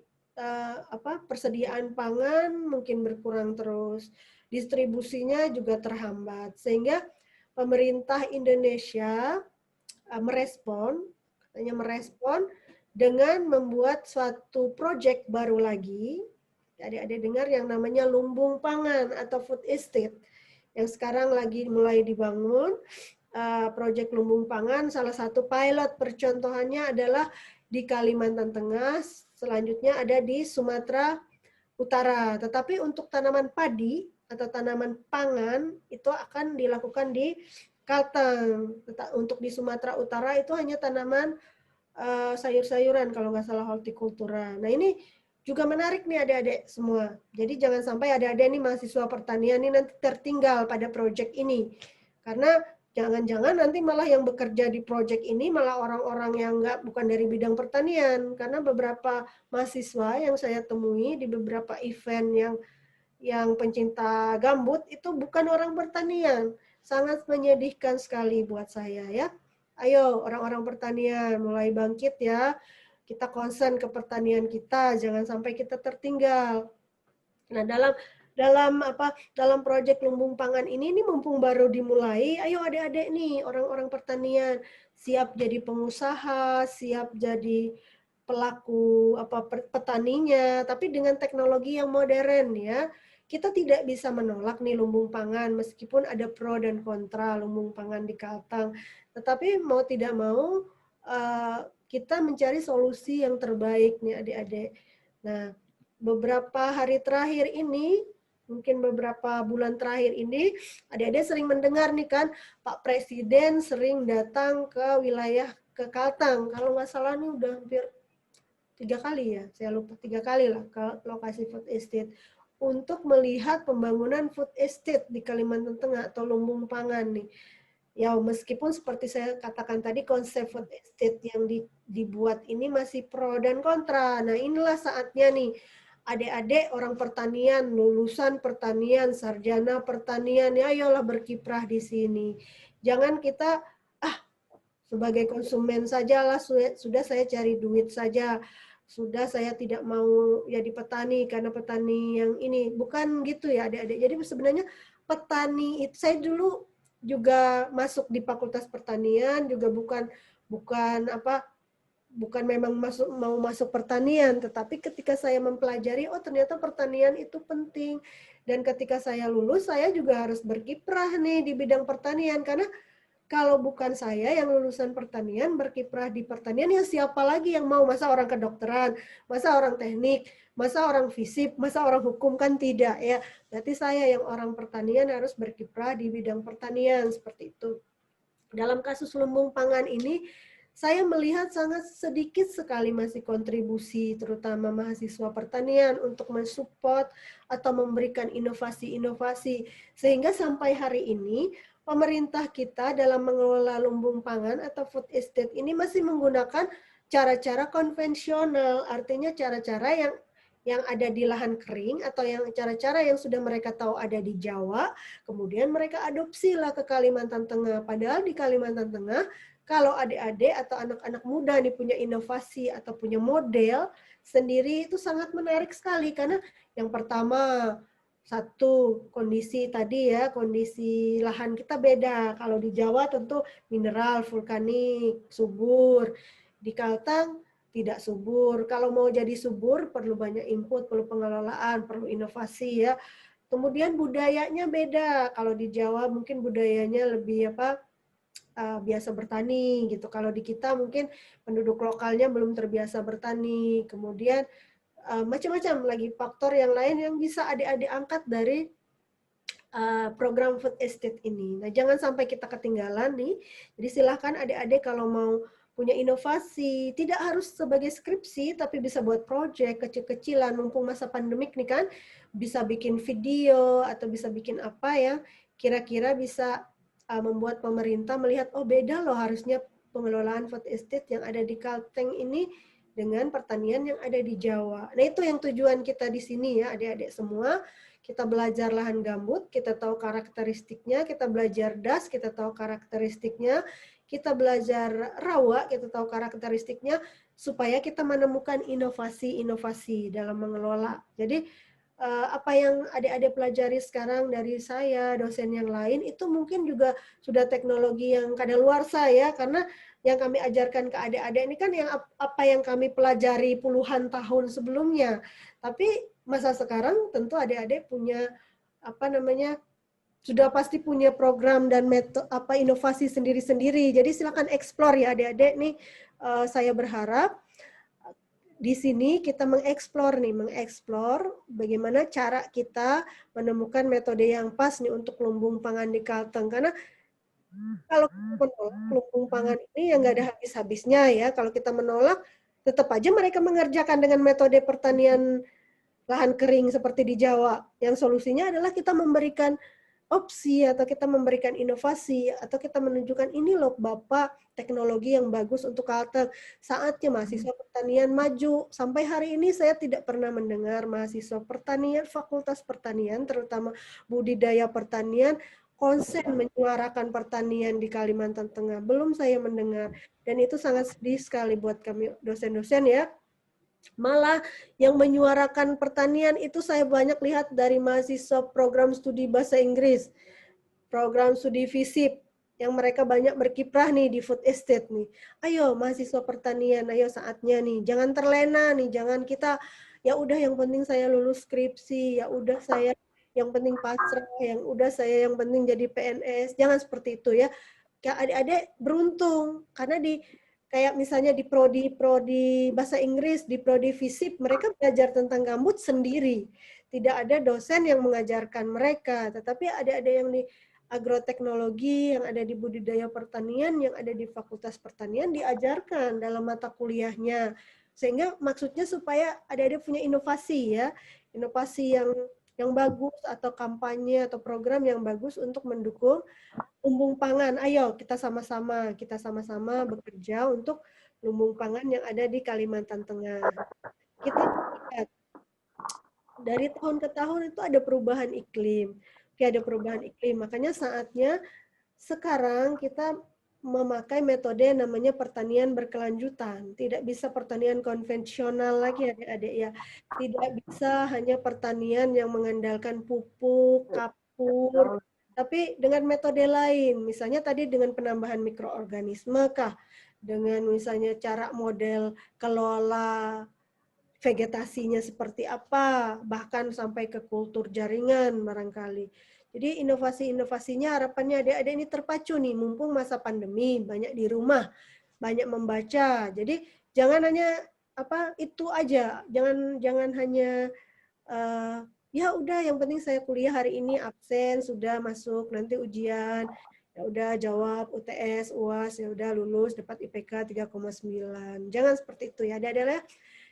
persediaan pangan mungkin berkurang terus. Distribusinya juga terhambat. Sehingga pemerintah Indonesia merespon dengan membuat suatu proyek baru lagi. Adik-adik dengar yang namanya lumbung pangan atau food estate yang sekarang lagi mulai dibangun. Proyek lumbung pangan, salah satu pilot percontohannya adalah di Kalimantan Tengah, selanjutnya ada di Sumatera Utara. Tetapi untuk tanaman padi atau tanaman pangan itu akan dilakukan di Kalteng. Untuk di Sumatera Utara itu hanya tanaman sayur-sayuran kalau nggak salah hortikultura. Nah ini juga menarik nih adik-adik semua. Jadi jangan sampai adik-adik ini mahasiswa pertanian ini nanti tertinggal pada proyek ini. Karena jangan-jangan nanti malah yang bekerja di proyek ini malah orang-orang yang bukan dari bidang pertanian. Karena beberapa mahasiswa yang saya temui di beberapa event yang pencinta gambut itu bukan orang pertanian. Sangat menyedihkan sekali buat saya ya. Ayo orang-orang pertanian mulai bangkit ya. Kita concern ke pertanian kita, jangan sampai kita tertinggal. Nah, dalam dalam proyek lumbung pangan ini mumpung baru dimulai, ayo adik-adik nih orang-orang pertanian siap jadi pengusaha, siap jadi pelaku petaninya, tapi dengan teknologi yang modern ya. Kita tidak bisa menolak nih lumbung pangan meskipun ada pro dan kontra lumbung pangan di Kalteng. Tetapi mau tidak mau kita mencari solusi yang terbaik nih adik-adik. Nah, beberapa hari terakhir ini, mungkin beberapa bulan terakhir ini, adik-adik sering mendengar nih kan, Pak Presiden sering datang ke wilayah ke Kalteng. Kalau nggak salah nih udah hampir 3 kali ya, saya lupa 3 kali lah ke lokasi food estate untuk melihat pembangunan food estate di Kalimantan Tengah atau lumbung pangan nih. Ya meskipun seperti saya katakan tadi konsep food estate yang dibuat ini masih pro dan kontra. Nah inilah saatnya nih adik-adik orang pertanian, lulusan pertanian, sarjana pertanian, ya ayolah berkiprah di sini. Jangan kita sebagai konsumen sajalah, sudah saya cari duit saja, sudah saya tidak mau jadi petani karena petani yang ini, bukan gitu ya adik-adik. Jadi sebenarnya petani itu, saya dulu juga masuk di Fakultas Pertanian, juga bukan memang mau masuk pertanian, tetapi ketika saya mempelajari, oh ternyata pertanian itu penting. Dan ketika saya lulus, saya juga harus berkiprah nih di bidang pertanian, karena kalau bukan saya yang lulusan pertanian, berkiprah di pertanian, ya siapa lagi yang mau? Masa orang kedokteran, masa orang teknik, masa orang fisip, masa orang hukum, kan tidak ya. Berarti saya yang orang pertanian harus berkiprah di bidang pertanian, seperti itu. Dalam kasus lumbung pangan ini, saya melihat sangat sedikit sekali masih kontribusi, terutama mahasiswa pertanian, untuk mensupport atau memberikan inovasi-inovasi. Sehingga sampai hari ini, pemerintah kita dalam mengelola lumbung pangan atau food estate ini masih menggunakan cara-cara konvensional, artinya cara-cara yang ada di lahan kering atau yang cara-cara yang sudah mereka tahu ada di Jawa, kemudian mereka adopsilah ke Kalimantan Tengah. Padahal di Kalimantan Tengah, kalau adik-adik atau anak-anak muda nih punya inovasi atau punya model sendiri, itu sangat menarik sekali, karena yang pertama, satu, kondisi tadi ya, kondisi lahan kita beda. Kalau di Jawa tentu mineral, vulkanik, subur. Di Kalteng tidak subur. Kalau mau jadi subur perlu banyak input, perlu pengelolaan, perlu inovasi ya. Kemudian budayanya beda. Kalau di Jawa mungkin budayanya lebih biasa bertani gitu. Kalau di kita mungkin penduduk lokalnya belum terbiasa bertani. Kemudian macam-macam lagi faktor yang lain yang bisa adik-adik angkat dari program food estate ini. Nah, jangan sampai kita ketinggalan nih. Jadi silahkan adik-adik kalau mau punya inovasi, tidak harus sebagai skripsi, tapi bisa buat project kecil-kecilan, mumpung masa pandemik nih kan, bisa bikin video atau bisa bikin apa ya, kira-kira bisa membuat pemerintah melihat, oh beda loh harusnya pengelolaan food estate yang ada di Kalteng ini dengan pertanian yang ada di Jawa. Nah itu yang tujuan kita di sini ya adik-adik semua. Kita belajar lahan gambut, kita tahu karakteristiknya, kita belajar das, kita tahu karakteristiknya, kita belajar rawa, kita tahu karakteristiknya, supaya kita menemukan inovasi-inovasi dalam mengelola. Jadi apa yang adik-adik pelajari sekarang dari saya, dosen yang lain, itu mungkin juga sudah teknologi yang kadaluarsa ya, karena yang kami ajarkan ke adik-adik ini kan yang apa yang kami pelajari puluhan tahun sebelumnya. Tapi masa sekarang tentu adik-adik punya sudah pasti punya program dan metode inovasi sendiri-sendiri. Jadi silakan explore ya adik-adik nih. Saya berharap di sini kita mengeksplor bagaimana cara kita menemukan metode yang pas nih untuk lumbung pangan di Kalteng. Karena kalau kita menolak lumbung pangan ini yang nggak ada habis-habisnya ya. Kalau kita menolak, tetap aja mereka mengerjakan dengan metode pertanian lahan kering seperti di Jawa. Yang solusinya adalah kita memberikan opsi atau kita memberikan inovasi atau kita menunjukkan ini loh Bapak teknologi yang bagus untuk Kalteng. Saatnya mahasiswa pertanian maju. Sampai hari ini saya tidak pernah mendengar mahasiswa pertanian, fakultas pertanian, terutama budidaya pertanian, konsen menyuarakan pertanian di Kalimantan Tengah. Belum saya mendengar. Dan itu sangat sedih sekali buat kami dosen-dosen ya. Malah yang menyuarakan pertanian itu saya banyak lihat dari mahasiswa program studi bahasa Inggris, program studi FISIP, yang mereka banyak berkiprah nih di food estate nih. Ayo mahasiswa pertanian, ayo saatnya nih, jangan terlena nih, jangan kita ya udah yang penting saya lulus skripsi, ya udah saya yang penting pasrah, yang udah saya yang penting jadi PNS, jangan seperti itu ya. Kayak adik-adik beruntung karena di kayak misalnya di prodi bahasa Inggris, di prodi FISIP, mereka belajar tentang gambut sendiri. Tidak ada dosen yang mengajarkan mereka, tetapi ada yang di agroteknologi, yang ada di budidaya pertanian, yang ada di Fakultas Pertanian diajarkan dalam mata kuliahnya. Sehingga maksudnya supaya adik-adik punya inovasi ya, inovasi yang bagus atau kampanye atau program yang bagus untuk mendukung lumbung pangan. Ayo kita sama-sama bekerja untuk lumbung pangan yang ada di Kalimantan Tengah. Kita lihat dari tahun ke tahun itu ada perubahan iklim. Oke, ada perubahan iklim. Makanya saatnya sekarang kita memakai metode namanya pertanian berkelanjutan. Tidak bisa pertanian konvensional lagi adik-adik ya. Tidak bisa hanya pertanian yang mengandalkan pupuk, kapur, tapi dengan metode lain. Misalnya tadi dengan penambahan mikroorganisme kah? Dengan misalnya cara model kelola vegetasinya seperti apa, bahkan sampai ke kultur jaringan barangkali. Jadi inovasi-inovasinya harapannya adik-adik ini terpacu nih, mumpung masa pandemi, banyak di rumah, banyak membaca. Jadi jangan hanya apa itu aja, jangan hanya ya udah yang penting saya kuliah hari ini absen, sudah masuk nanti ujian, ya udah jawab UTS, UAS, ya udah lulus dapat IPK 3,9. Jangan seperti itu ya, adik-adik.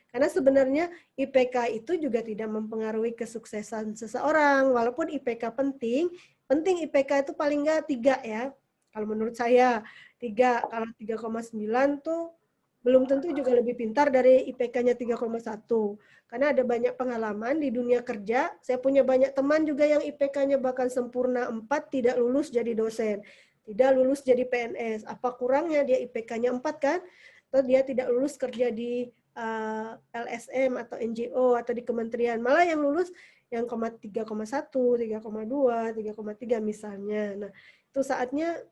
Karena sebenarnya IPK itu juga tidak mempengaruhi kesuksesan seseorang. Walaupun IPK penting, IPK itu paling nggak 3 ya. Kalau menurut saya 3, kalau 3,9 tuh belum tentu juga lebih pintar dari IPK-nya 3,1. Karena ada banyak pengalaman di dunia kerja. Saya punya banyak teman juga yang IPK-nya bahkan sempurna 4, tidak lulus jadi dosen. Tidak lulus jadi PNS. Apa kurangnya dia IPK-nya 4 kan? Atau dia tidak lulus kerja di LSM atau NGO atau di kementerian, malah yang lulus yang 3,1, 3,2, 3,3 misalnya. Nah, itu saatnya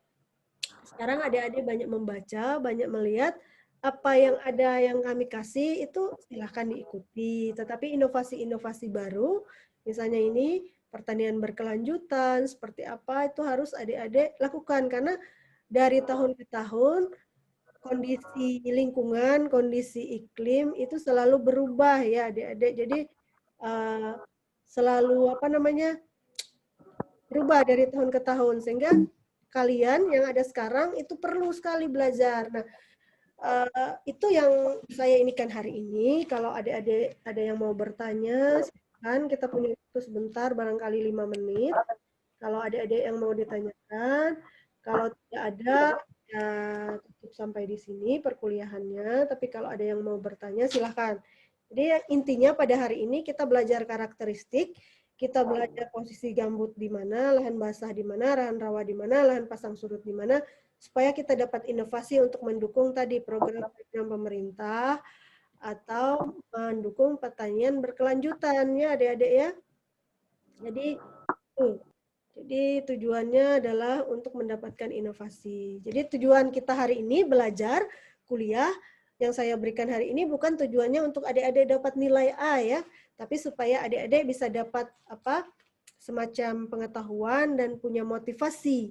sekarang adik-adik banyak membaca, banyak melihat apa yang ada yang kami kasih itu silahkan diikuti. Tetapi inovasi-inovasi baru, misalnya ini pertanian berkelanjutan, seperti apa itu harus adik-adik lakukan karena dari tahun ke tahun kondisi lingkungan, kondisi iklim itu selalu berubah ya adik-adik. Jadi selalu apa namanya berubah dari tahun ke tahun sehingga kalian yang ada sekarang itu perlu sekali belajar. Nah itu yang saya inikan hari ini. Kalau adik-adik ada yang mau bertanya, silakan. Kita punya waktu sebentar, barangkali 5 menit. Kalau adik-adik yang mau ditanyakan, kalau tidak ada, ya tutup sampai di sini perkuliahannya. Tapi kalau ada yang mau bertanya, silakan. Jadi intinya pada hari ini kita belajar karakteristik, kita belajar posisi gambut di mana, lahan basah di mana, lahan rawa di mana, lahan pasang surut di mana, supaya kita dapat inovasi untuk mendukung tadi program-program pemerintah atau mendukung pertanian berkelanjutan ya adik-adik ya. Jadi tujuannya adalah untuk mendapatkan inovasi. Jadi tujuan kita hari ini belajar kuliah yang saya berikan hari ini bukan tujuannya untuk adik-adik dapat nilai A ya, tapi supaya adik-adik bisa dapat apa semacam pengetahuan dan punya motivasi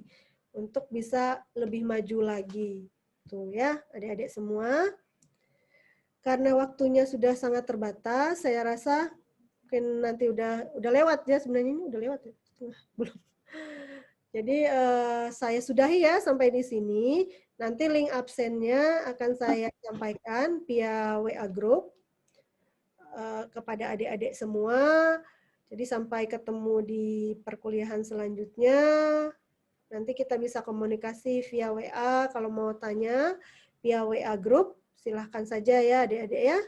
untuk bisa lebih maju lagi. Tuh ya, adik-adik semua. Karena waktunya sudah sangat terbatas, saya rasa mungkin nanti udah lewat ya sebenarnya ini udah lewat ya. Belum. Jadi saya sudahi ya sampai di sini. Nanti link absennya akan saya sampaikan via WA group kepada adik-adik semua. Jadi sampai ketemu di perkuliahan selanjutnya. Nanti kita bisa komunikasi via WA. Kalau mau tanya via WA group, silahkan saja ya adik-adik ya.